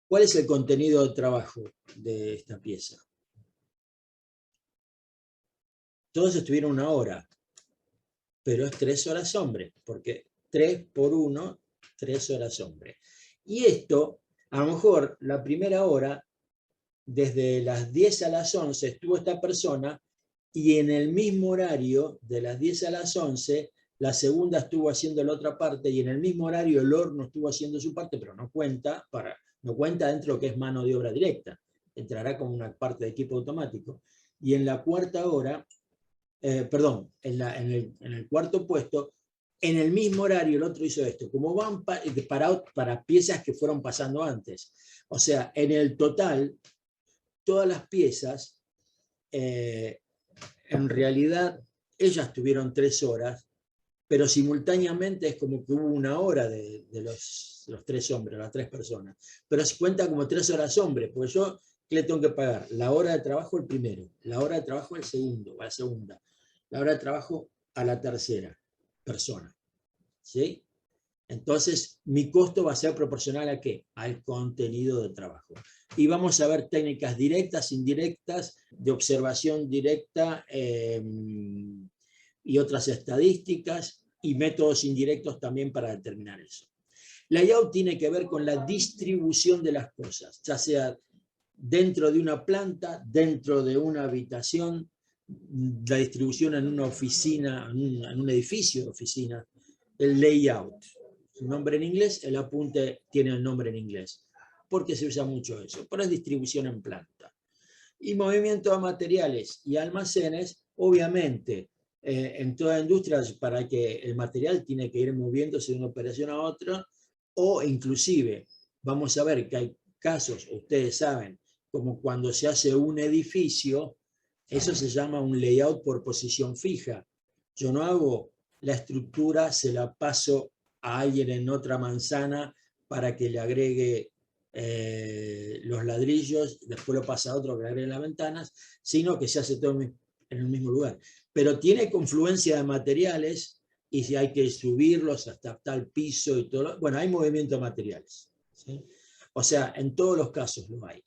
¿Cuál es el contenido de trabajo de esta pieza? Todos estuvieron 1 hora, pero es 3 horas hombre, porque 3 por 1, 3 horas hombre. Y esto, a lo mejor la primera hora, desde las 10 a las 11 estuvo esta persona, y en el mismo horario, de las 10 a las 11, la segunda estuvo haciendo la otra parte, y en el mismo horario el horno estuvo haciendo su parte, pero no cuenta dentro de lo que es mano de obra directa, entrará como una parte de equipo automático. Y en la cuarta hora, en el cuarto puesto, en el mismo horario el otro hizo esto, como van para piezas que fueron pasando antes. O sea, en el total, todas las piezas, en realidad, ellas tuvieron 3 horas, pero simultáneamente es como que hubo 1 hora de los 3 hombres, las 3 personas. Pero se cuenta como 3 horas hombre, porque yo ¿qué le tengo que pagar? La hora de trabajo el primero, la hora de trabajo el segundo, o a la segunda, la hora de trabajo a la tercera persona. ¿Sí? Entonces, mi costo va a ser proporcional ¿a qué? Al contenido de trabajo. Y vamos a ver técnicas directas, indirectas, de observación directa y otras estadísticas y métodos indirectos también para determinar eso. Layout tiene que ver con la distribución de las cosas, ya sea dentro de una planta, dentro de una habitación, la distribución en una oficina, en un edificio de oficina, el layout. Su nombre en inglés, el apunte tiene el nombre en inglés, porque se usa mucho eso, pero es distribución en planta. Y movimiento de materiales y almacenes, obviamente, en toda industria, para que el material tiene que ir moviéndose de una operación a otra, o inclusive, vamos a ver que hay casos, ustedes saben, como cuando se hace un edificio, eso se llama un layout por posición fija. Yo no hago la estructura, se la paso a alguien en otra manzana para que le agregue los ladrillos, después lo pasa a otro que le agregue las ventanas, sino que se hace todo en el mismo lugar. Pero tiene confluencia de materiales y si hay que subirlos hasta tal piso y todo. Bueno, hay movimiento de materiales, ¿sí? O sea, en todos los casos lo hay.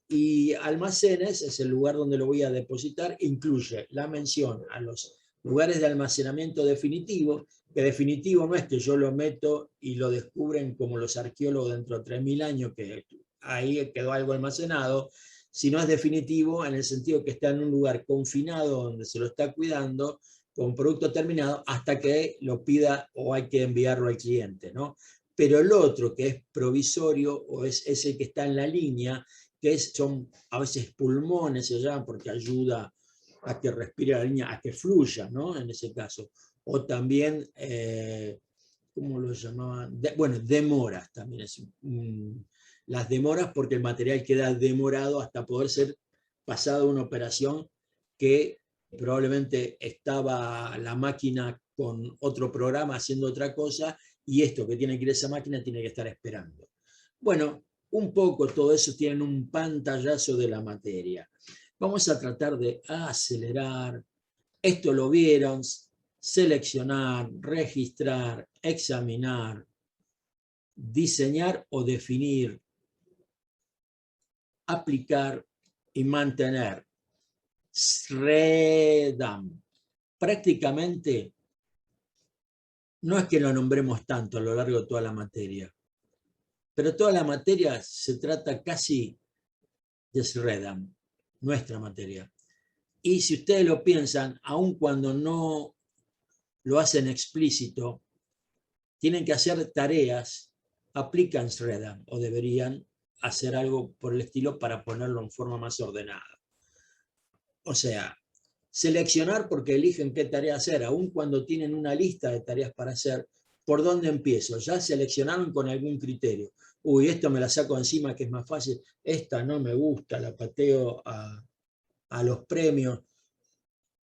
Y almacenes es el lugar donde lo voy a depositar, incluye la mención a los lugares de almacenamiento definitivo, que definitivo no es que yo lo meto y lo descubren como los arqueólogos dentro de 3000 años, que ahí quedó algo almacenado, sino es definitivo en el sentido que está en un lugar confinado donde se lo está cuidando, con producto terminado, hasta que lo pida o hay que enviarlo al cliente, ¿no? Pero el otro, que es provisorio, o es ese que está en la línea, que son a veces pulmones, se llaman, porque ayuda a que respire la línea, a que fluya, ¿no? En ese caso. O también, ¿cómo lo llamaban? Bueno, demoras también. Las demoras porque el material queda demorado hasta poder ser pasado a una operación que probablemente estaba la máquina con otro programa haciendo otra cosa y esto que tiene que ir a esa máquina tiene que estar esperando. Bueno, un poco todo eso tiene un pantallazo de la materia. Vamos a tratar de acelerar. Esto lo vieron, seleccionar, registrar, examinar, diseñar o definir, aplicar y mantener. SREDAM. Prácticamente, no es que lo nombremos tanto a lo largo de toda la materia, pero toda la materia se trata casi de SREDAM, nuestra materia. Y si ustedes lo piensan, aun cuando no lo hacen explícito, tienen que hacer tareas, aplican SREDAM o deberían hacer algo por el estilo para ponerlo en forma más ordenada. O sea, seleccionar porque eligen qué tarea hacer, aun cuando tienen una lista de tareas para hacer, ¿por dónde empiezo? Ya seleccionaron con algún criterio. Uy, esto me la saco encima que es más fácil, esta no me gusta, la pateo a los premios,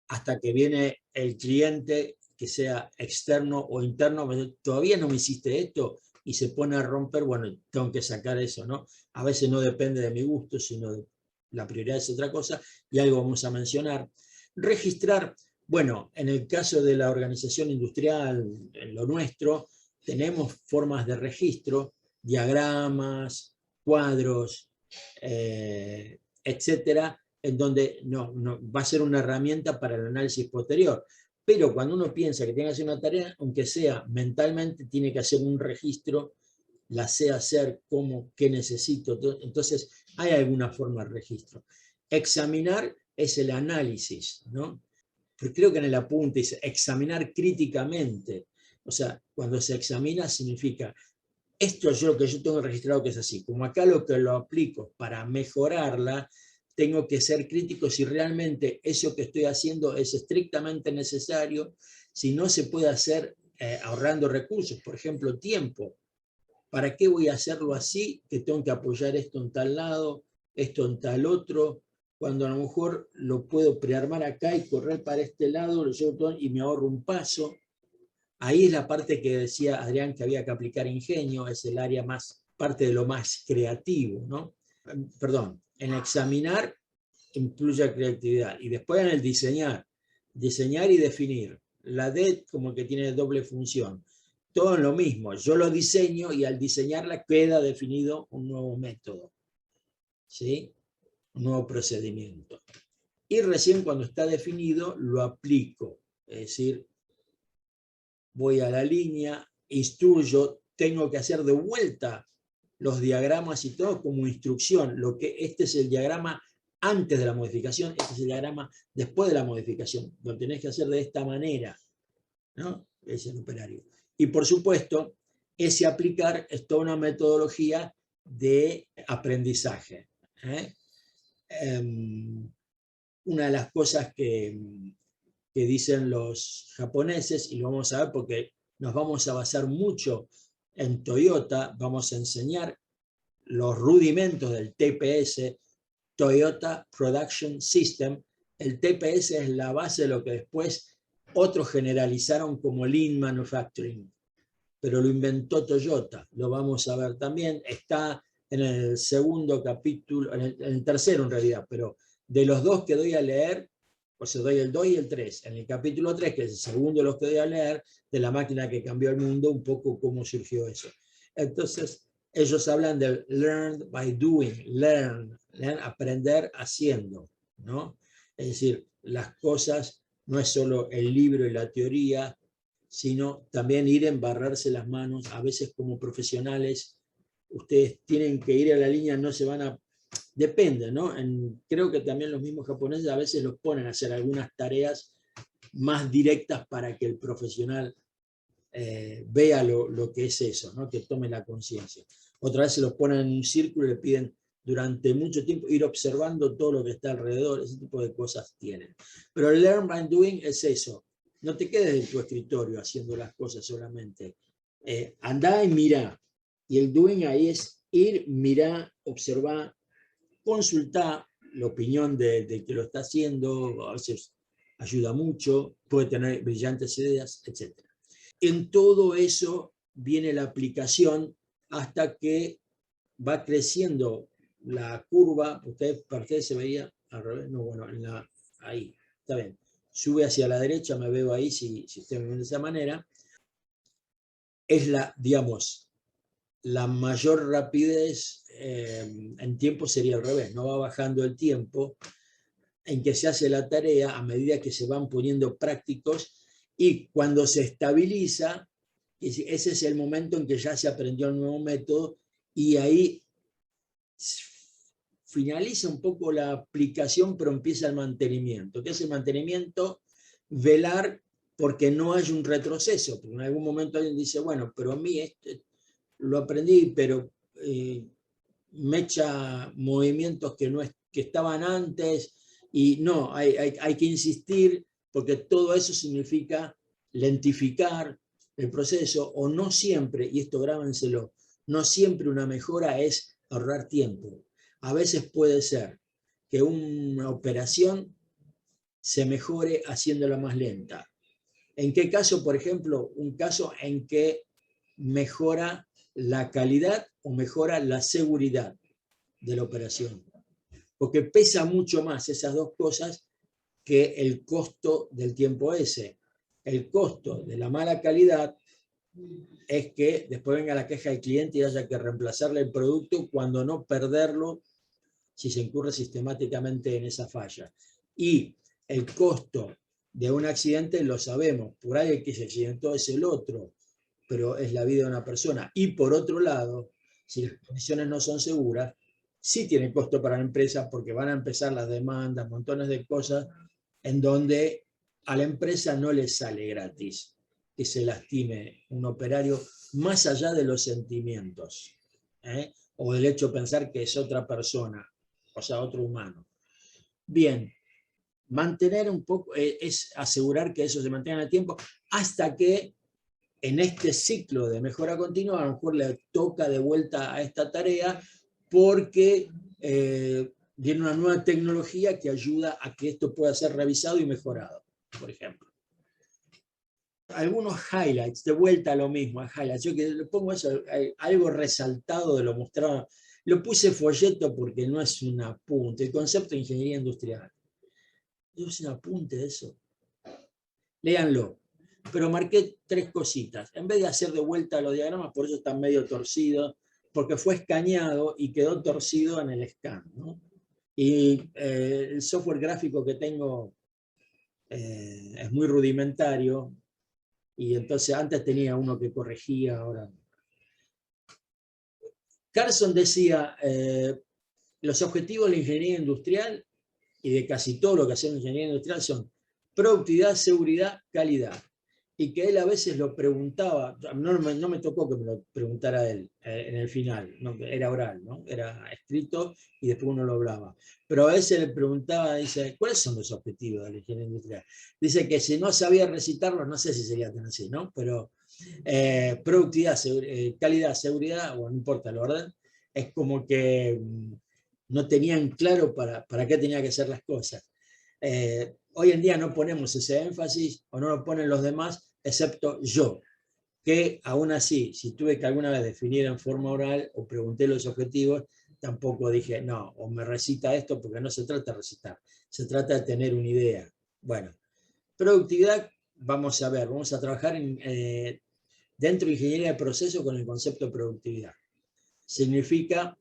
hasta que viene el cliente, que sea externo o interno, todavía no me hiciste esto, y se pone a romper, bueno, tengo que sacar eso, ¿no? A veces no depende de mi gusto, sino de la prioridad es otra cosa, y algo vamos a mencionar. Registrar, bueno, en el caso de la organización industrial, en lo nuestro, tenemos formas de registro, diagramas, cuadros, etcétera, en donde no, va a ser una herramienta para el análisis posterior. Pero cuando uno piensa que tiene que hacer una tarea, aunque sea mentalmente, tiene que hacer un registro, la sé hacer, cómo, qué necesito. Entonces, hay alguna forma de registro. Examinar es el análisis, ¿no? Pero creo que en el apunte dice examinar críticamente. O sea, cuando se examina significa, esto es lo que yo tengo registrado que es así. Como acá lo que lo aplico para mejorarla, tengo que ser crítico si realmente eso que estoy haciendo es estrictamente necesario, si no se puede hacer ahorrando recursos, por ejemplo, tiempo. ¿Para qué voy a hacerlo así? Que tengo que apoyar esto en tal lado, esto en tal otro, cuando a lo mejor lo puedo prearmar acá y correr para este lado, lo llevo todo y me ahorro un paso. Ahí es la parte que decía Adrián que había que aplicar ingenio, es el área más, parte de lo más creativo, ¿no? Perdón, En examinar incluye creatividad. Y después en el diseñar. Diseñar y definir. La D como que tiene doble función. Todo en lo mismo. Yo lo diseño y al diseñarla queda definido un nuevo método. ¿Sí? Un nuevo procedimiento. Y recién cuando está definido lo aplico. Es decir, voy a la línea, instruyo, tengo que hacer de vuelta los diagramas y todo como instrucción. Este es el diagrama antes de la modificación, este es el diagrama después de la modificación. Lo tenés que hacer de esta manera, ¿no? Es el operario. Y por supuesto, ese aplicar es toda una metodología de aprendizaje. Una de las cosas que dicen los japoneses, y lo vamos a ver porque nos vamos a basar mucho en Toyota, vamos a enseñar los rudimentos del TPS, Toyota Production System. El TPS es la base de lo que después otros generalizaron como Lean Manufacturing, pero lo inventó Toyota, lo vamos a ver también, está en el segundo capítulo, en el tercero en realidad, pero de los dos que doy a leer, o sea, doy el 2 y el 3. En el capítulo 3, que es el segundo de los que doy a leer, de la máquina que cambió el mundo, un poco cómo surgió eso. Entonces, ellos hablan de learn by doing, learn, aprender haciendo, ¿no? Es decir, las cosas no es solo el libro y la teoría, sino también ir a embarrarse las manos. A veces como profesionales, ustedes tienen que ir a la línea, no se van a... Depende, ¿no? Creo que también los mismos japoneses a veces los ponen a hacer algunas tareas más directas para que el profesional vea lo que es eso, ¿no? Que tome la conciencia. Otra vez se los ponen en un círculo y le piden durante mucho tiempo ir observando todo lo que está alrededor, ese tipo de cosas tienen. Pero el learn by doing es eso. No te quedes en tu escritorio haciendo las cosas solamente. Andá y mirá. Y el doing ahí es ir, mirá, observar, consultar la opinión de que lo está haciendo, a veces ayuda mucho, puede tener brillantes ideas, etc. En todo eso viene la aplicación hasta que va creciendo la curva. Ustedes se veía al revés, no, bueno, ahí, está bien. Sube hacia la derecha, me veo ahí si estoy viendo de esa manera. Es digamos, la mayor rapidez en tiempo sería al revés, no va bajando el tiempo en que se hace la tarea a medida que se van poniendo prácticos, y cuando se estabiliza, ese es el momento en que ya se aprendió el nuevo método y ahí finaliza un poco la aplicación, pero empieza el mantenimiento. ¿Qué es el mantenimiento? Velar porque no haya un retroceso, porque en algún momento alguien dice, bueno, pero a mí lo aprendí, pero me echa movimientos que estaban antes, y no, hay que insistir, porque todo eso significa lentificar el proceso, o no siempre, y esto grábenselo, no siempre una mejora es ahorrar tiempo. A veces puede ser que una operación se mejore haciéndola más lenta. ¿En qué caso? Por ejemplo, un caso en que mejora la calidad o mejora la seguridad de la operación. Porque pesa mucho más esas dos cosas que el costo del tiempo ese. El costo de la mala calidad es que después venga la queja del cliente y haya que reemplazarle el producto, cuando no perderlo si se incurre sistemáticamente en esa falla. Y el costo de un accidente lo sabemos, por ahí el que se accidentó es el otro, pero es la vida de una persona. Y por otro lado, si las condiciones no son seguras, sí tiene costo para la empresa, porque van a empezar las demandas, montones de cosas, en donde a la empresa no le sale gratis que se lastime un operario, más allá de los sentimientos, o del hecho de pensar que es otra persona, o sea, otro humano. Bien, mantener un poco, es asegurar que eso se mantenga en el tiempo, hasta que en este ciclo de mejora continua a lo mejor le toca de vuelta a esta tarea, porque viene una nueva tecnología que ayuda a que esto pueda ser revisado y mejorado, por ejemplo. Algunos highlights, de vuelta a lo mismo, highlights. Yo que le pongo eso, algo resaltado de lo mostrado Lo puse folleto porque no es un apunte. El concepto de ingeniería industrial. ¿No es un apunte de eso? Léanlo. Pero marqué 3 cositas. En vez de hacer de vuelta los diagramas, por eso está medio torcido, porque fue escaneado y quedó torcido en el scan, ¿no? Y el software gráfico que tengo es muy rudimentario, y entonces antes tenía uno que corregía, ahora no. Carson decía, los objetivos de la ingeniería industrial y de casi todo lo que hacemos en ingeniería industrial son productividad, seguridad, calidad. Y que él a veces lo preguntaba, no me tocó que me lo preguntara él en el final, no, era oral, ¿no? Era escrito y después uno lo hablaba. Pero a veces le preguntaba, dice, ¿cuáles son los objetivos de la ingeniería industrial? Dice que si no sabía recitarlos, no sé si sería tan así, ¿no? Pero productividad, calidad, seguridad, bueno, no importa el orden, es como que no tenían claro para qué tenía que hacer las cosas. Hoy en día no ponemos ese énfasis, o no lo ponen los demás, excepto yo, que aún así, si tuve que alguna vez definir en forma oral o pregunté los objetivos, tampoco dije, no, o me recita esto, porque no se trata de recitar, se trata de tener una idea. Bueno, productividad, vamos a ver, vamos a trabajar dentro de ingeniería de proceso con el concepto de productividad. Significa,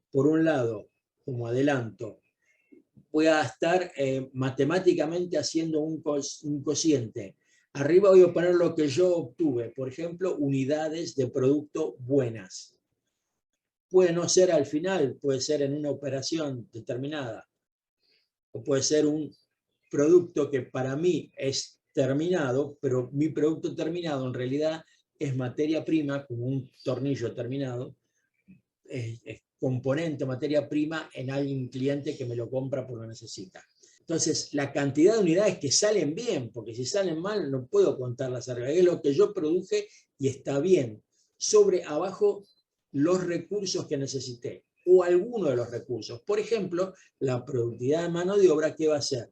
por un lado, como adelanto, voy a estar matemáticamente haciendo un cociente. Arriba voy a poner lo que yo obtuve, por ejemplo, unidades de producto buenas. Puede no ser al final, puede ser en una operación determinada, o puede ser un producto que para mí es terminado, pero mi producto terminado en realidad es materia prima, como un tornillo terminado, es componente, materia prima en alguien cliente que me lo compra porque lo necesita. Entonces, la cantidad de unidades que salen bien, porque si salen mal no puedo contarlas arriba, es lo que yo produje y está bien. Sobre abajo los recursos que necesité, o alguno de los recursos. Por ejemplo, la productividad de mano de obra, ¿qué va a ser?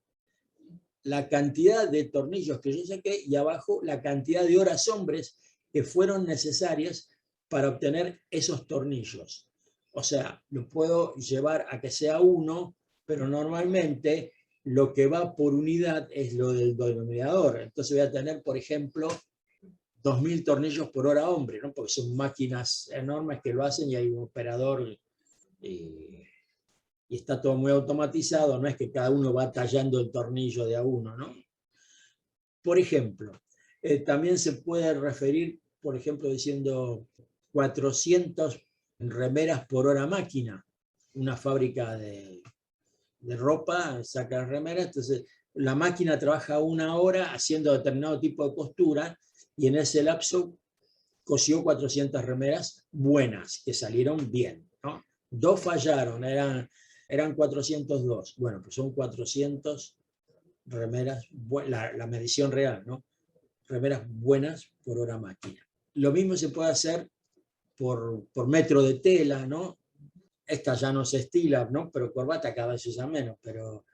La cantidad de tornillos que yo saqué y abajo la cantidad de horas hombres que fueron necesarias para obtener esos tornillos. O sea, lo puedo llevar a que sea 1, pero normalmente lo que va por unidad es lo del denominador. Entonces voy a tener, por ejemplo, 2000 tornillos por hora hombre, ¿no? Porque son máquinas enormes que lo hacen y hay un operador y está todo muy automatizado, no es que cada uno va tallando el tornillo de a uno, ¿no? Por ejemplo, también se puede referir, por ejemplo, diciendo 400 remeras por hora máquina. Una fábrica de ropa saca remeras, entonces la máquina trabaja 1 hora haciendo determinado tipo de costura y en ese lapso cosió 400 remeras buenas, que salieron bien, ¿no? 2 fallaron, eran 402. Bueno, pues son 400 remeras, la medición real, ¿no? Remeras buenas por hora máquina. Lo mismo se puede hacer por metro de tela, ¿no? Esta ya no se estila, ¿no? Pero corbata cada vez se usa menos, pero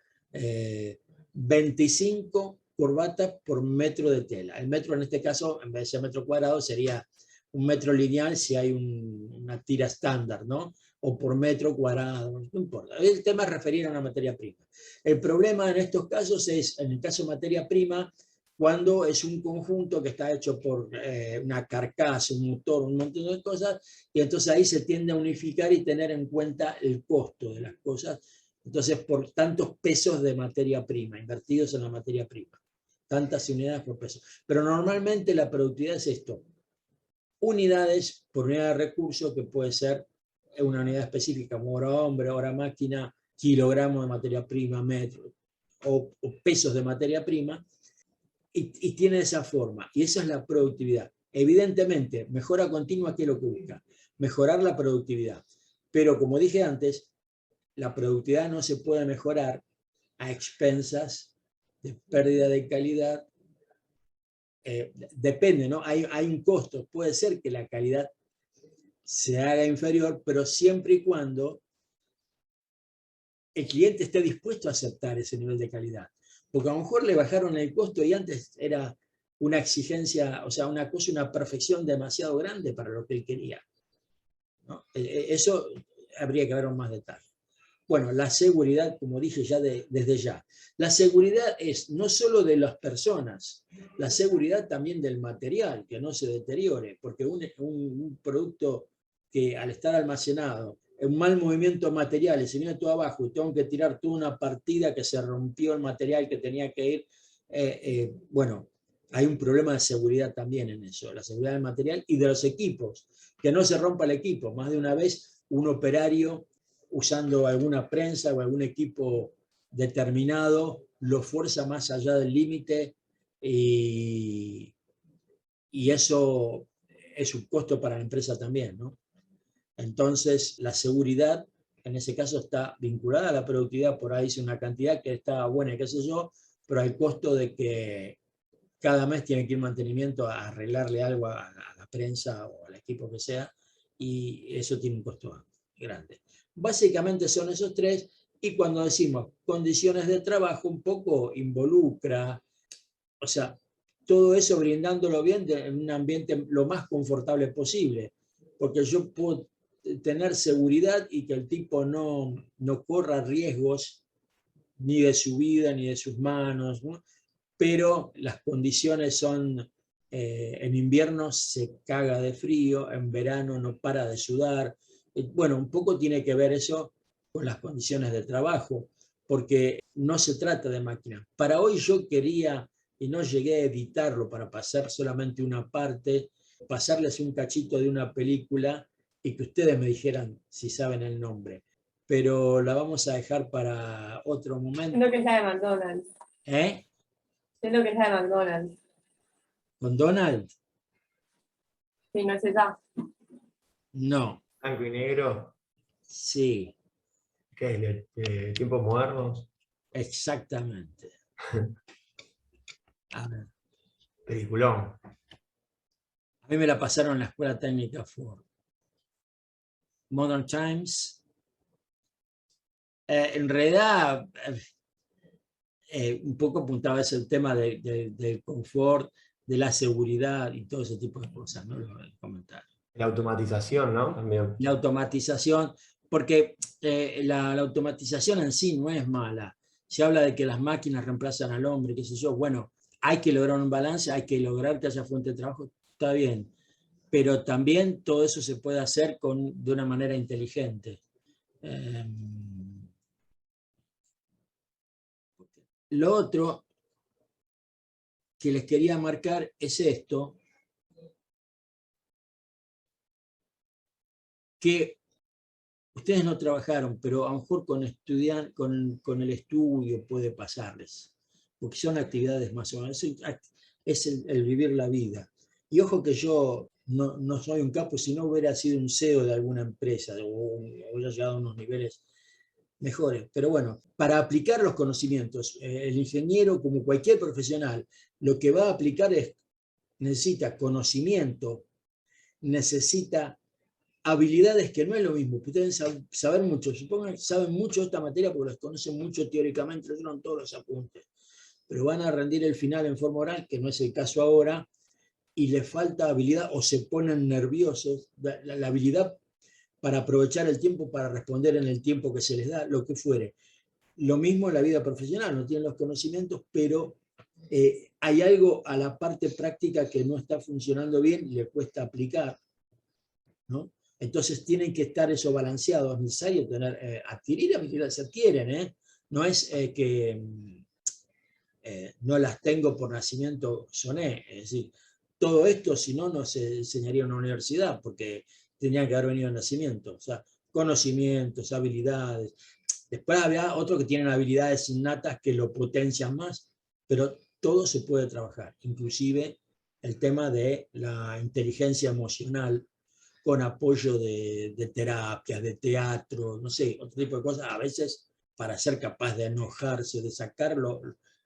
25 corbatas por metro de tela. El metro en este caso, en vez de ser metro cuadrado, sería un metro lineal si hay una tira estándar, ¿no? O por metro cuadrado, no importa. El tema es referir a una materia prima. El problema en estos casos es, en el caso de materia prima, cuando es un conjunto que está hecho por una carcasa, un motor, un montón de cosas, y entonces ahí se tiende a unificar y tener en cuenta el costo de las cosas. Entonces, por tantos pesos de materia prima, invertidos en la materia prima, tantas unidades por peso. Pero normalmente la productividad es esto, unidades por unidad de recurso, que puede ser una unidad específica, como hora hombre, hora máquina, kilogramos de materia prima, metro, o pesos de materia prima, y tiene esa forma, y esa es la productividad. Evidentemente, mejora continua, ¿qué es lo que busca? Mejorar la productividad. Pero como dije antes, la productividad no se puede mejorar a expensas de pérdida de calidad. Depende, ¿no? Hay un costo. Puede ser que la calidad se haga inferior, pero siempre y cuando el cliente esté dispuesto a aceptar ese nivel de calidad. Porque a lo mejor le bajaron el costo y antes era una exigencia, o sea, una cosa, una perfección demasiado grande para lo que él quería, ¿no? Eso habría que ver más detalle. Bueno, la seguridad, como dije ya desde ya, la seguridad es no solo de las personas, la seguridad también del material, que no se deteriore, porque un producto que al estar almacenado, un mal movimiento de materiales, se viene todo abajo y tengo que tirar toda una partida que se rompió el material que tenía que ir, bueno, hay un problema de seguridad también en eso, la seguridad del material y de los equipos, que no se rompa el equipo. Más de una vez un operario usando alguna prensa o algún equipo determinado lo fuerza más allá del límite y eso es un costo para la empresa también, ¿no? Entonces, la seguridad, en ese caso, está vinculada a la productividad, por ahí es una cantidad que está buena, qué sé yo, pero hay costo de que cada mes tiene que ir mantenimiento a arreglarle algo a la prensa o al equipo que sea, y eso tiene un costo grande. Básicamente son esos tres, y cuando decimos condiciones de trabajo, un poco involucra, o sea, todo eso brindándolo bien en un ambiente lo más confortable posible, porque yo puedo tener seguridad y que el tipo no corra riesgos ni de su vida ni de sus manos, ¿no? Pero las condiciones son, en invierno se caga de frío, en verano no para de sudar. Bueno, un poco tiene que ver eso con las condiciones de trabajo, porque no se trata de máquinas. Para hoy yo quería, y no llegué a editarlo para pasar solamente una parte, pasarles un cachito de una película y que ustedes me dijeran si saben el nombre. Pero la vamos a dejar para otro momento. Siento que es la de McDonald's. ¿Eh? Siento que es la de McDonald's. ¿Con Donald? Sí, no es esa. No. Blanco y negro, Sí, ¿qué es? ¿De tiempos modernos? exactamente. A ver, Peliculón. a mí me la pasaron en la Escuela Técnica Ford. Modern Times. En realidad, un poco apuntaba ese el tema del confort, de la seguridad y todo ese tipo de cosas, ¿no? Los comentarios. La automatización, ¿no? También. La automatización, porque la automatización en sí no es mala. Se habla de que las máquinas reemplazan al hombre, qué sé yo. Bueno, hay que lograr un balance, hay que lograr que haya fuente de trabajo, está bien. Pero también todo eso se puede hacer de una manera inteligente. Lo otro que les quería marcar es esto, que ustedes no trabajaron, pero a lo mejor con el estudio puede pasarles, porque son actividades más o menos, es el vivir la vida. Y ojo que yo no soy un capo, si no hubiera sido un CEO de alguna empresa, o hubiera llegado a unos niveles mejores. Pero bueno, para aplicar los conocimientos, el ingeniero, como cualquier profesional, lo que va a aplicar necesita conocimiento, necesita habilidades, que no es lo mismo. Ustedes saben mucho, supongan que saben mucho de esta materia porque las conocen mucho teóricamente, leyeron todos los apuntes, pero van a rendir el final en forma oral, que no es el caso ahora, y les falta habilidad o se ponen nerviosos, la habilidad para aprovechar el tiempo, para responder en el tiempo que se les da, lo que fuere. Lo mismo en la vida profesional, no tienen los conocimientos, pero hay algo a la parte práctica que no está funcionando bien y le cuesta aplicar, ¿no? Entonces tienen que estar eso balanceado, es necesario tener, adquirir habilidades, se adquieren, no es que no las tengo por nacimiento, soné, es decir, todo esto si no, no se enseñaría en una universidad, porque tendrían que haber venido de nacimiento, o sea, conocimientos, habilidades. Después había otros que tienen habilidades innatas que lo potencian más, pero todo se puede trabajar, inclusive el tema de la inteligencia emocional, con apoyo de terapias, de teatro, no sé, otro tipo de cosas, a veces para ser capaz de enojarse, de sacarlo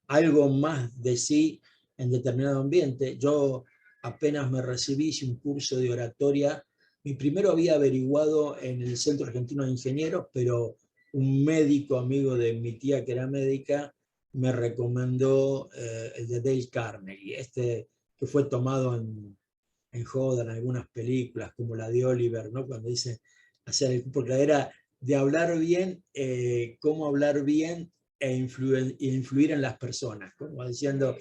algo más de sí en determinado ambiente. Yo apenas me recibí, hice un curso de oratoria. Mi primero había averiguado en el Centro Argentino de Ingenieros, pero un médico amigo de mi tía que era médica me recomendó el de Dale Carnegie, que fue tomado en joda en algunas películas, como la de Oliver, ¿no? Cuando dice, porque era de hablar bien, cómo hablar bien e influir en las personas, como diciendo,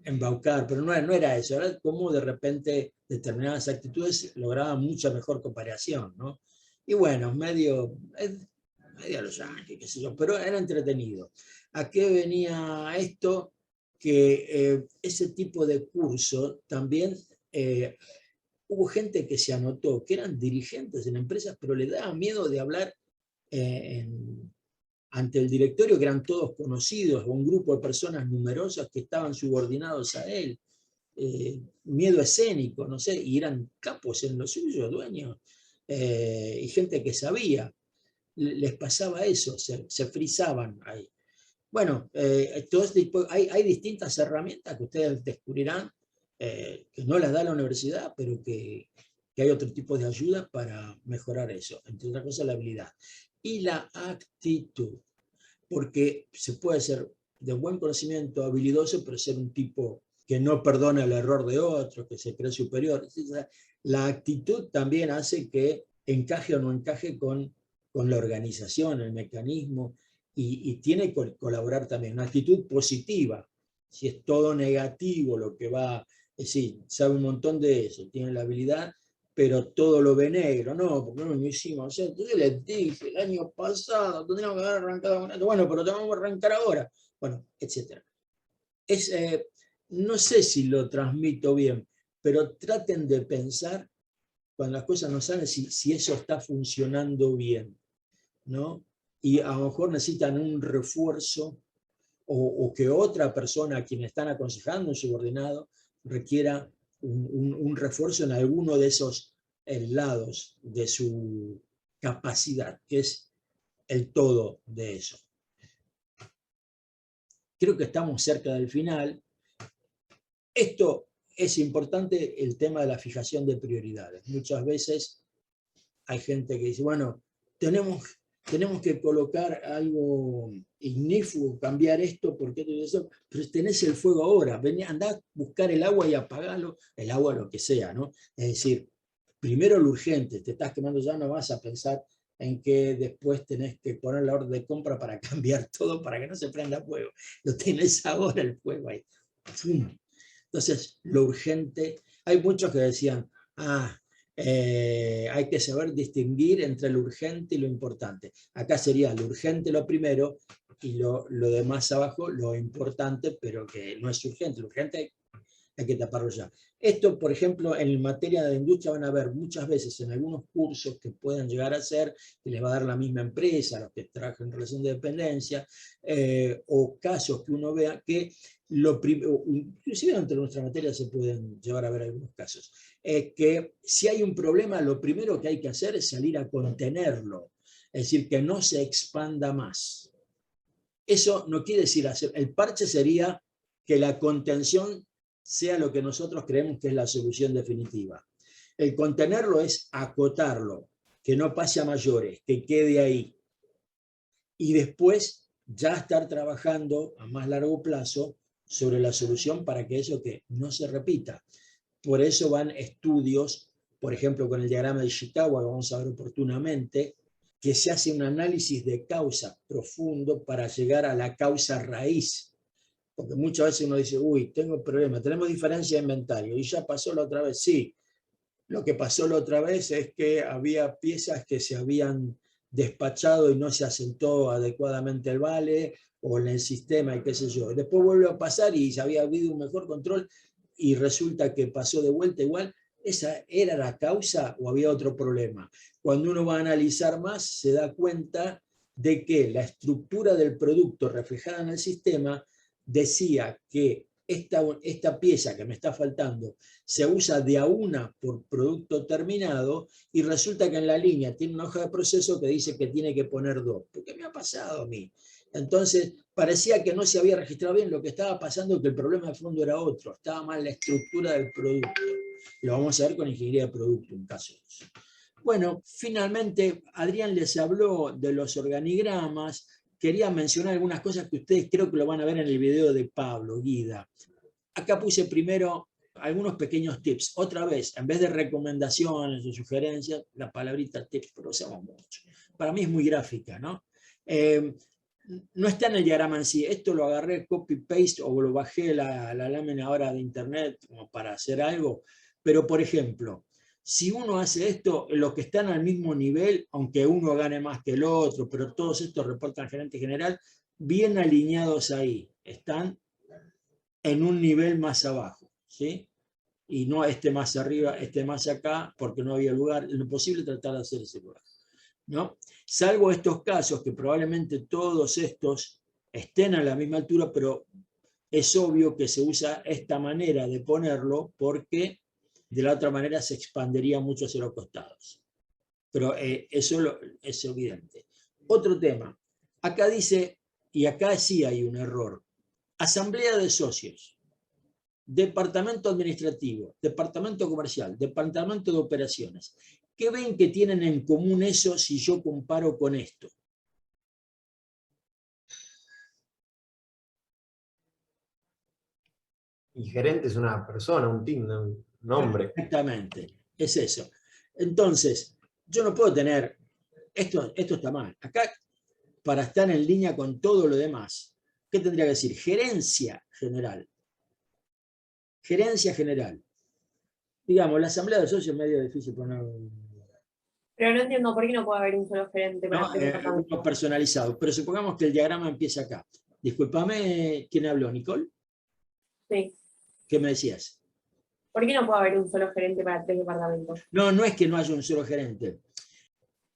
embaucar, pero no era eso, era cómo de repente determinadas actitudes lograban mucha mejor comparación, ¿no? Y bueno, medio a los yanquis, qué sé yo, pero era entretenido. ¿A qué venía esto? Que ese tipo de curso también hubo gente que se anotó, que eran dirigentes en empresas, pero le daba miedo de hablar ante el directorio, que eran todos conocidos, o un grupo de personas numerosas que estaban subordinados a él. Miedo escénico, no sé, y eran capos en lo suyo, dueños, y gente que sabía. Les pasaba eso, se frisaban ahí. Bueno, hay distintas herramientas que ustedes descubrirán, que no las da la universidad, pero que hay otro tipo de ayuda para mejorar eso, entre otras cosas la habilidad. Y la actitud, porque se puede ser de buen conocimiento, habilidoso, pero ser un tipo que no perdona el error de otro, que se cree superior. La actitud también hace que encaje o no encaje con la organización, el mecanismo, y tiene que colaborar también. Una actitud positiva. Si es todo negativo lo que va, es decir, sabe un montón de eso, tiene la habilidad, pero todo lo ve negro, no, porque no lo hicimos. O sea, entonces les dije el año pasado, tendríamos que haber arrancado con esto, bueno, pero tenemos que arrancar ahora, bueno, etc. No sé si lo transmito bien, pero traten de pensar cuando las cosas no salen si eso está funcionando bien, ¿no? Y a lo mejor necesitan un refuerzo o que otra persona a quien están aconsejando, un subordinado, requiera un refuerzo en alguno de esos lados de su capacidad, que es el todo de eso. Creo que estamos cerca del final. Esto es importante, el tema de la fijación de prioridades. Muchas veces hay gente que dice, bueno, tenemos que colocar algo ignífugo, cambiar esto, porque eso, pero tenés el fuego ahora, andá a buscar el agua y apagalo, el agua lo que sea, ¿no? Es decir, primero lo urgente, te estás quemando ya, no vas a pensar en que después tenés que poner la orden de compra para cambiar todo, para que no se prenda fuego. Lo tenés ahora el fuego ahí. ¡Fum! Entonces, lo urgente, hay muchos que decían, hay que saber distinguir entre lo urgente y lo importante. Acá sería lo urgente lo primero y lo de más abajo lo importante, pero que no es urgente. Lo urgente hay que taparlo ya. Esto, por ejemplo, en materia de industria van a ver muchas veces en algunos cursos que puedan llegar a ser, que les va a dar la misma empresa, los que trabajan en relación de dependencia, o casos que uno vea que inclusive dentro de nuestra materia se pueden llevar a ver algunos casos, que si hay un problema, lo primero que hay que hacer es salir a contenerlo, es decir, que no se expanda más. Eso no quiere decir hacer, el parche sería que la contención sea lo que nosotros creemos que es la solución definitiva. El contenerlo es acotarlo, que no pase a mayores, que quede ahí. Y después ya estar trabajando a más largo plazo sobre la solución para que eso que no se repita. Por eso van estudios, por ejemplo, con el diagrama de Ishikawa, que vamos a ver oportunamente, que se hace un análisis de causa profundo para llegar a la causa raíz. Porque muchas veces uno dice, uy, tengo problema, tenemos diferencia de inventario, y ya pasó la otra vez. Sí, lo que pasó la otra vez es que había piezas que se habían despachado y no se asentó adecuadamente el vale, o en el sistema y qué sé yo. Después vuelve a pasar y había habido un mejor control y resulta que pasó de vuelta igual. ¿Esa era la causa o había otro problema? Cuando uno va a analizar más, se da cuenta de que la estructura del producto reflejada en el sistema decía que esta pieza que me está faltando se usa de a una por producto terminado y resulta que en la línea tiene una hoja de proceso que dice que tiene que poner 2. ¿Por qué me ha pasado a mí? Entonces parecía que no se había registrado bien, lo que estaba pasando, que el problema de fondo era otro, estaba mal la estructura del producto. Lo vamos a ver con ingeniería de producto en casos. Bueno, finalmente Adrián les habló de los organigramas. Quería mencionar algunas cosas que ustedes creo que lo van a ver en el video de Pablo Guida. Acá puse primero algunos pequeños tips. Otra vez, en vez de recomendaciones o sugerencias, la palabrita tips, pero usamos mucho. Para mí es muy gráfica, ¿no? No está en el diagrama en sí. Esto lo agarré copy-paste o lo bajé la lámina ahora de internet como para hacer algo. Pero, por ejemplo, si uno hace esto, los que están al mismo nivel, aunque uno gane más que el otro, pero todos estos reportan al gerente general, bien alineados ahí. Están en un nivel más abajo, ¿sí? Y no este más arriba, este más acá, porque no había lugar. Lo posible tratar de hacer ese lugar, ¿no? Salvo estos casos, que probablemente todos estos estén a la misma altura, pero es obvio que se usa esta manera de ponerlo porque de la otra manera se expandería mucho hacia los costados. Pero eso es evidente. Otro tema. Acá dice, y acá sí hay un error, asamblea de socios, departamento administrativo, departamento comercial, departamento de operaciones. ¿Qué ven que tienen en común eso si yo comparo con esto? Y gerente es una persona, un team, un nombre. Exactamente, es eso. Entonces, yo no puedo tener, esto está mal. Acá, para estar en línea con todo lo demás, ¿qué tendría que decir? Gerencia general. Gerencia general. Digamos, la asamblea de socios es medio difícil poner Pero no entiendo por qué no puede haber un solo gerente para este departamento. uno personalizado. Pero supongamos que el diagrama empieza acá. Discúlpame, ¿quién habló? ¿Nicole? Sí. ¿Qué me decías? ¿Por qué no puede haber un solo gerente para 3 departamentos? No, no es que no haya un solo gerente.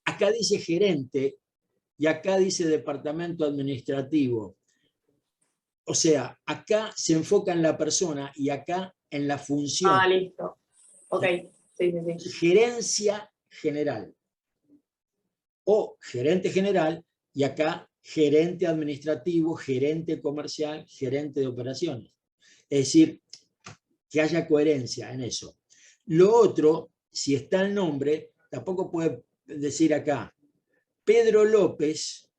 Acá dice gerente y acá dice departamento administrativo. O sea, acá se enfoca en la persona y acá en la función. Ah, listo. Ok, sí. Gerencia general. O gerente general y acá gerente administrativo, gerente comercial, gerente de operaciones. Es decir, que haya coherencia en eso. Lo otro, si está el nombre, tampoco puede decir acá Pedro López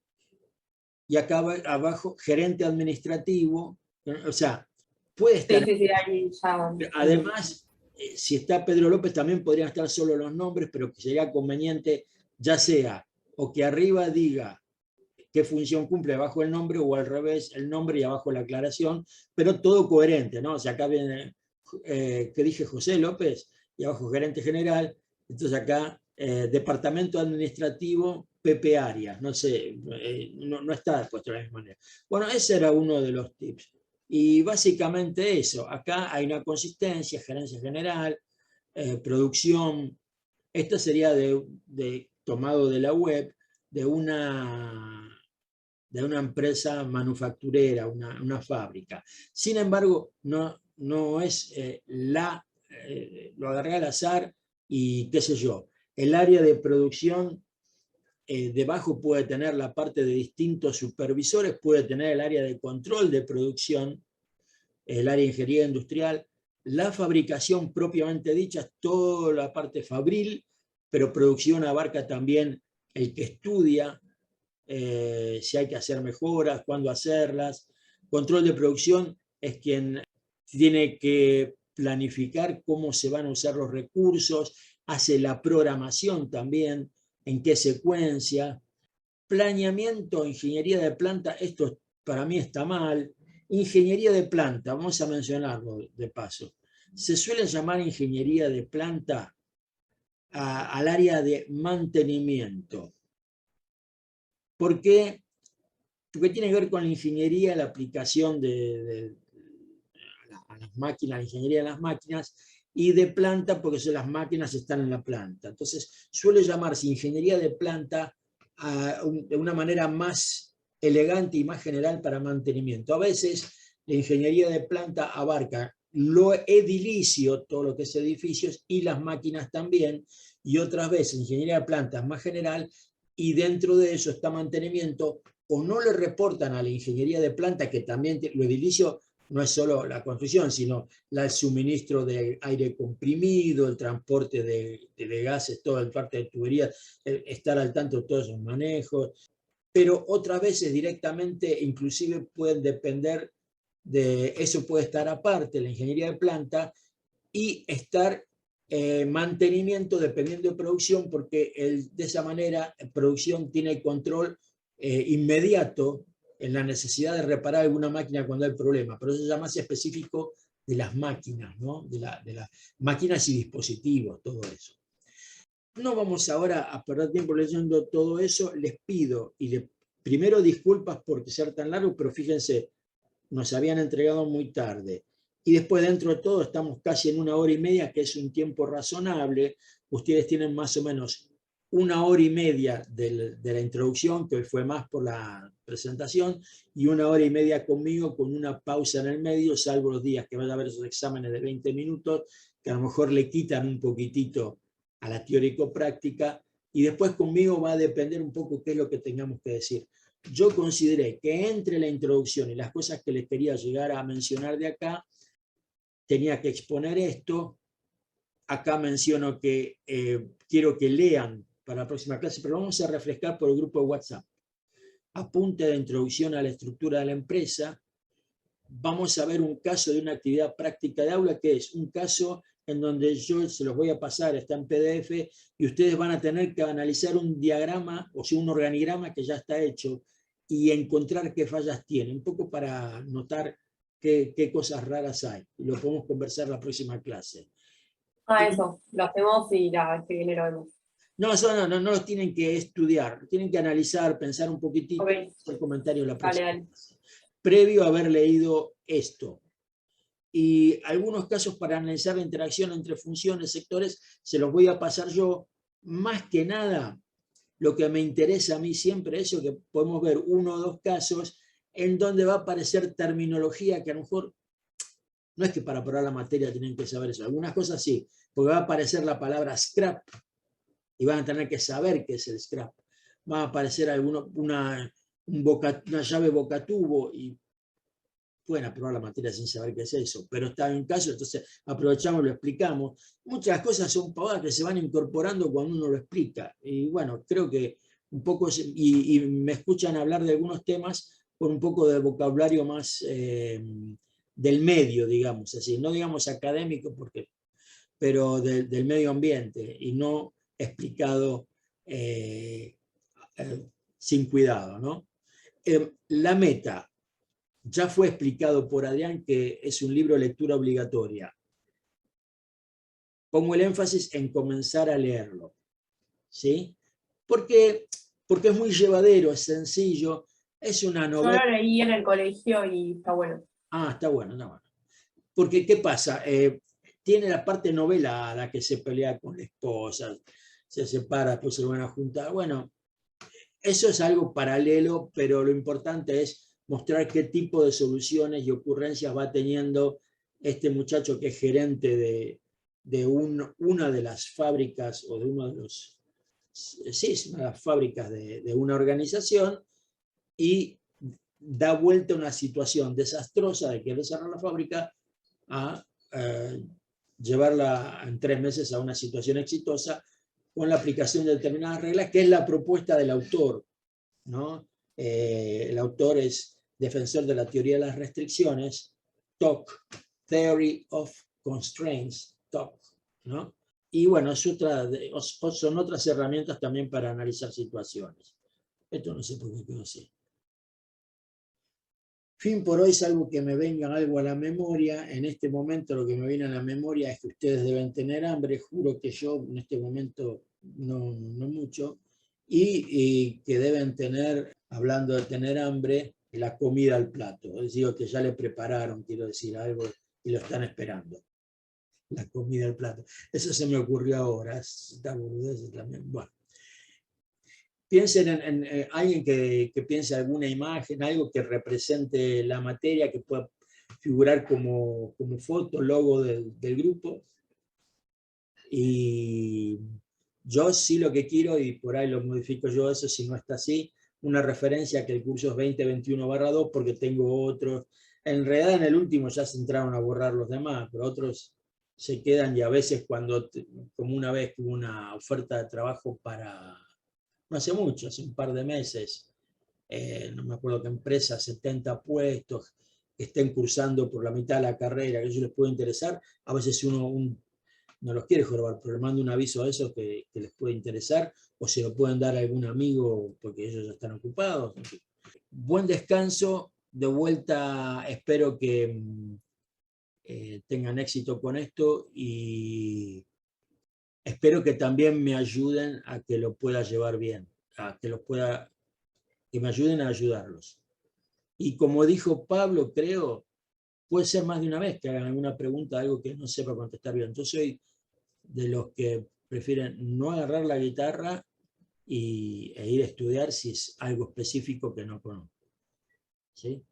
y acá abajo gerente administrativo. O sea, puede estar. Sí, ahí ya. Además, si está Pedro López también podrían estar solo los nombres, pero que sería conveniente ya sea o que arriba diga qué función cumple abajo el nombre o al revés el nombre y abajo la aclaración, pero todo coherente, ¿no? O sea, acá viene, que dije José López y abajo gerente general, entonces acá departamento administrativo Pepe Arias, no sé, no está puesto de la misma manera. Bueno, ese era uno de los tips. Y básicamente eso, acá hay una consistencia, gerencia general, producción. Esto sería tomado de la web de una empresa manufacturera, una fábrica. Sin embargo, no es lo agarré al azar y qué sé yo. El área de producción debajo puede tener la parte de distintos supervisores, puede tener el área de control de producción, el área de ingeniería industrial, la fabricación propiamente dicha, toda la parte fabril, pero producción abarca también el que estudia si hay que hacer mejoras, cuándo hacerlas. Control de producción es quien tiene que planificar cómo se van a usar los recursos, hace la programación también, en qué secuencia. Planeamiento, ingeniería de planta, esto para mí está mal. Ingeniería de planta, vamos a mencionarlo de paso. Se suele llamar ingeniería de planta al área de mantenimiento. ¿Por qué? Porque tiene que ver con la ingeniería, la aplicación a las máquinas, la ingeniería de las máquinas, y de planta porque las máquinas están en la planta. Entonces suele llamarse ingeniería de planta de una manera más elegante y más general para mantenimiento. A veces la ingeniería de planta abarca lo edilicio, todo lo que es edificios, y las máquinas también, y otras veces ingeniería de planta es más general, y dentro de eso está mantenimiento, o no le reportan a la ingeniería de planta, que también lo edilicio no es solo la construcción, sino el suministro de aire comprimido, el transporte de gases, toda la parte de tuberías, estar al tanto de todos esos manejos, pero otras veces directamente inclusive pueden depender de, eso puede estar aparte, la ingeniería de planta, y estar mantenimiento dependiendo de producción, porque de esa manera producción tiene control inmediato en la necesidad de reparar alguna máquina cuando hay problema, pero eso ya más específico de las máquinas, ¿no? de las máquinas y dispositivos, todo eso. No vamos ahora a perder tiempo leyendo todo eso, les pido, primero disculpas por ser tan largo, pero fíjense, nos habían entregado muy tarde. Y después, dentro de todo, estamos casi en 1 hora y media, que es un tiempo razonable. Ustedes tienen más o menos 1 hora y media de la introducción, que hoy fue más por la presentación, y 1 hora y media conmigo, con una pausa en el medio, salvo los días que vaya a haber esos exámenes de 20 minutos, que a lo mejor le quitan un poquitito a la teórico-práctica, y después conmigo va a depender un poco qué es lo que tengamos que decir. Yo consideré que entre la introducción y las cosas que les quería llegar a mencionar de acá, tenía que exponer esto. Acá menciono que quiero que lean para la próxima clase, pero vamos a refrescar por el grupo de WhatsApp. Apunte de introducción a la estructura de la empresa. Vamos a ver un caso de una actividad práctica de aula, que es un caso en donde yo se los voy a pasar, está en PDF, y ustedes van a tener que analizar un diagrama, o sea, un organigrama que ya está hecho, y encontrar qué fallas tiene, un poco para notar qué cosas raras hay. Y lo podemos conversar la próxima clase. Eso, lo hacemos y la vez que viene lo vemos. No, eso no los tienen que estudiar, tienen que analizar, pensar un poquitito, Okay. hacer comentarios la próxima Dale. clase. Previo a haber leído esto. Y algunos casos para analizar la interacción entre funciones, sectores, se los voy a pasar yo. Más que nada, lo que me interesa a mí siempre es eso, que podemos ver 1 o 2 casos en donde va a aparecer terminología que a lo mejor no es que para probar la materia tienen que saber eso, algunas cosas sí, porque va a aparecer la palabra scrap y van a tener que saber qué es el scrap. Va a aparecer una llave bocatubo y pueden aprobar la materia sin saber qué es eso, pero está en un caso, entonces aprovechamos y lo explicamos. Muchas cosas son pavadas que se van incorporando cuando uno lo explica. Y bueno, creo que un poco, y me escuchan hablar de algunos temas con un poco de vocabulario más del medio, digamos así, no digamos académico, pero del medio ambiente, y no explicado sin cuidado, ¿no? La meta. Ya fue explicado por Adrián que es un libro de lectura obligatoria. Pongo el énfasis en comenzar a leerlo, ¿sí? Porque es muy llevadero, es sencillo, es una novela. Yo lo leí en el colegio y está bueno. Ah, está bueno, está bueno. Porque, ¿qué pasa? Tiene la parte novela a la que se pelea con la esposa, se separa, después se lo van a juntar. Bueno, eso es algo paralelo, pero lo importante es mostrar qué tipo de soluciones y ocurrencias va teniendo este muchacho que es gerente de una de las fábricas, o de uno de los, sí, es una de las fábricas de una organización, y da vuelta a una situación desastrosa de querer cerrar la fábrica a llevarla en 3 meses a una situación exitosa con la aplicación de determinadas reglas, que es la propuesta del autor, ¿no? El autor es defensor de la teoría de las restricciones, TOC, Theory of Constraints, TOC, ¿no? Y bueno, son otras herramientas también para analizar situaciones. Esto no sé por qué quedó así. Fin por hoy, salvo que me venga algo a la memoria. En este momento lo que me viene a la memoria es que ustedes deben tener hambre. Juro que yo en este momento no mucho. Y que deben tener, hablando de tener hambre, la comida al plato. Les digo que ya le prepararon, quiero decir algo, y lo están esperando. La comida al plato. Eso se me ocurrió ahora. Esta boludez también. Bueno. Piensen en alguien que piense alguna imagen, algo que represente la materia, que pueda figurar como foto, logo del grupo. Y yo sí lo que quiero, y por ahí lo modifico yo eso si no está así, una referencia que el curso es 2021/2, porque tengo otros. En realidad en el último ya se entraron a borrar los demás, pero otros se quedan, y a veces como una vez que hubo una oferta de trabajo para, no hace mucho, hace un par de meses, no me acuerdo qué empresa, 70 puestos, que estén cursando por la mitad de la carrera, que a ellos les puede interesar. A veces uno no los quiere jorobar, pero le manda un aviso a esos que les puede interesar, o se lo pueden dar a algún amigo porque ellos ya están ocupados. Buen descanso, de vuelta espero que tengan éxito con esto y espero que también me ayuden a que lo pueda llevar bien, que me ayuden a ayudarlos. Y como dijo Pablo, creo, puede ser más de una vez que hagan alguna pregunta, algo que no sepa contestar bien. Yo soy de los que prefieren no agarrar la guitarra e ir a estudiar si es algo específico que no conozco. ¿Sí?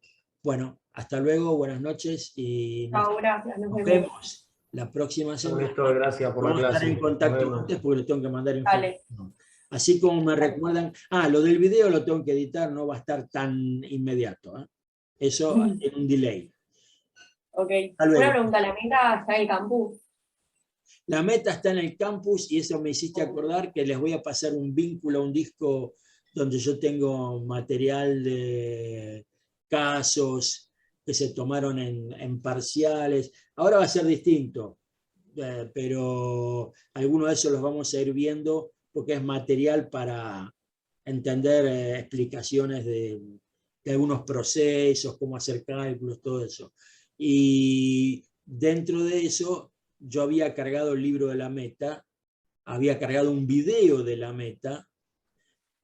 Bueno, hasta luego, buenas noches y Gracias, nos nos vemos. vemos la próxima semana. Néstor, gracias por la Vamos a estar clase. en contacto Nos vemos. antes porque les tengo que mandar Dale. información. Así como me recuerdan, lo del video lo tengo que editar, no va a estar tan inmediato. Eso tiene un delay. Ok, Hasta luego. una pregunta, ¿la meta está en el campus? La meta está en el campus y eso me hiciste acordar que les voy a pasar un vínculo a un disco donde yo tengo material de casos que se tomaron en parciales. Ahora va a ser distinto, pero algunos de esos los vamos a ir viendo porque es material para entender explicaciones de algunos procesos, cómo hacer cálculos, todo eso. Y dentro de eso yo había cargado el libro de la meta, había cargado un video de la meta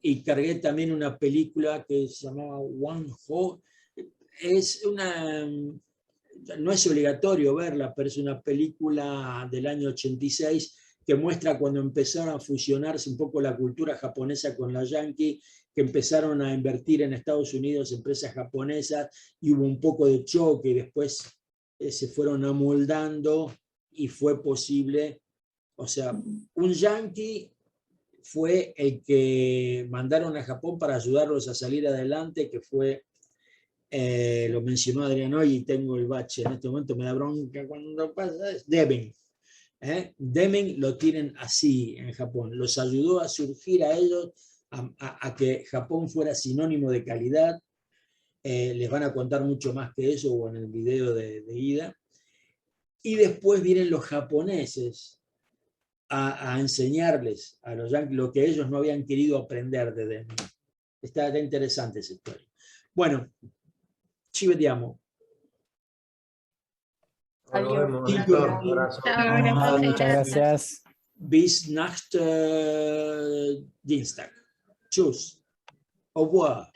y cargué también una película que se llamaba One Ho. No es obligatorio verla, pero es una película del año 86 que muestra cuando empezaron a fusionarse un poco la cultura japonesa con la yankee, que empezaron a invertir en Estados Unidos empresas japonesas y hubo un poco de choque y después se fueron amoldando y fue posible. O sea, un yankee fue el que mandaron a Japón para ayudarlos a salir adelante, que fue, lo mencionó Adrián hoy y tengo el bache, en este momento me da bronca cuando pasa, es Deming. Deming lo tienen así en Japón, los ayudó a surgir a ellos, a que Japón fuera sinónimo de calidad. Les van a contar mucho más que eso o en el video de ida. Y después vienen los japoneses a enseñarles a los yankees lo que ellos no habían querido aprender de Deming. Está interesante esa historia. Bueno, ci vediamo. Nos vemos, Adiós. Néstor. Un abrazo. Muchas gracias. Bis nach Dienstag. Tschüss. Au revoir.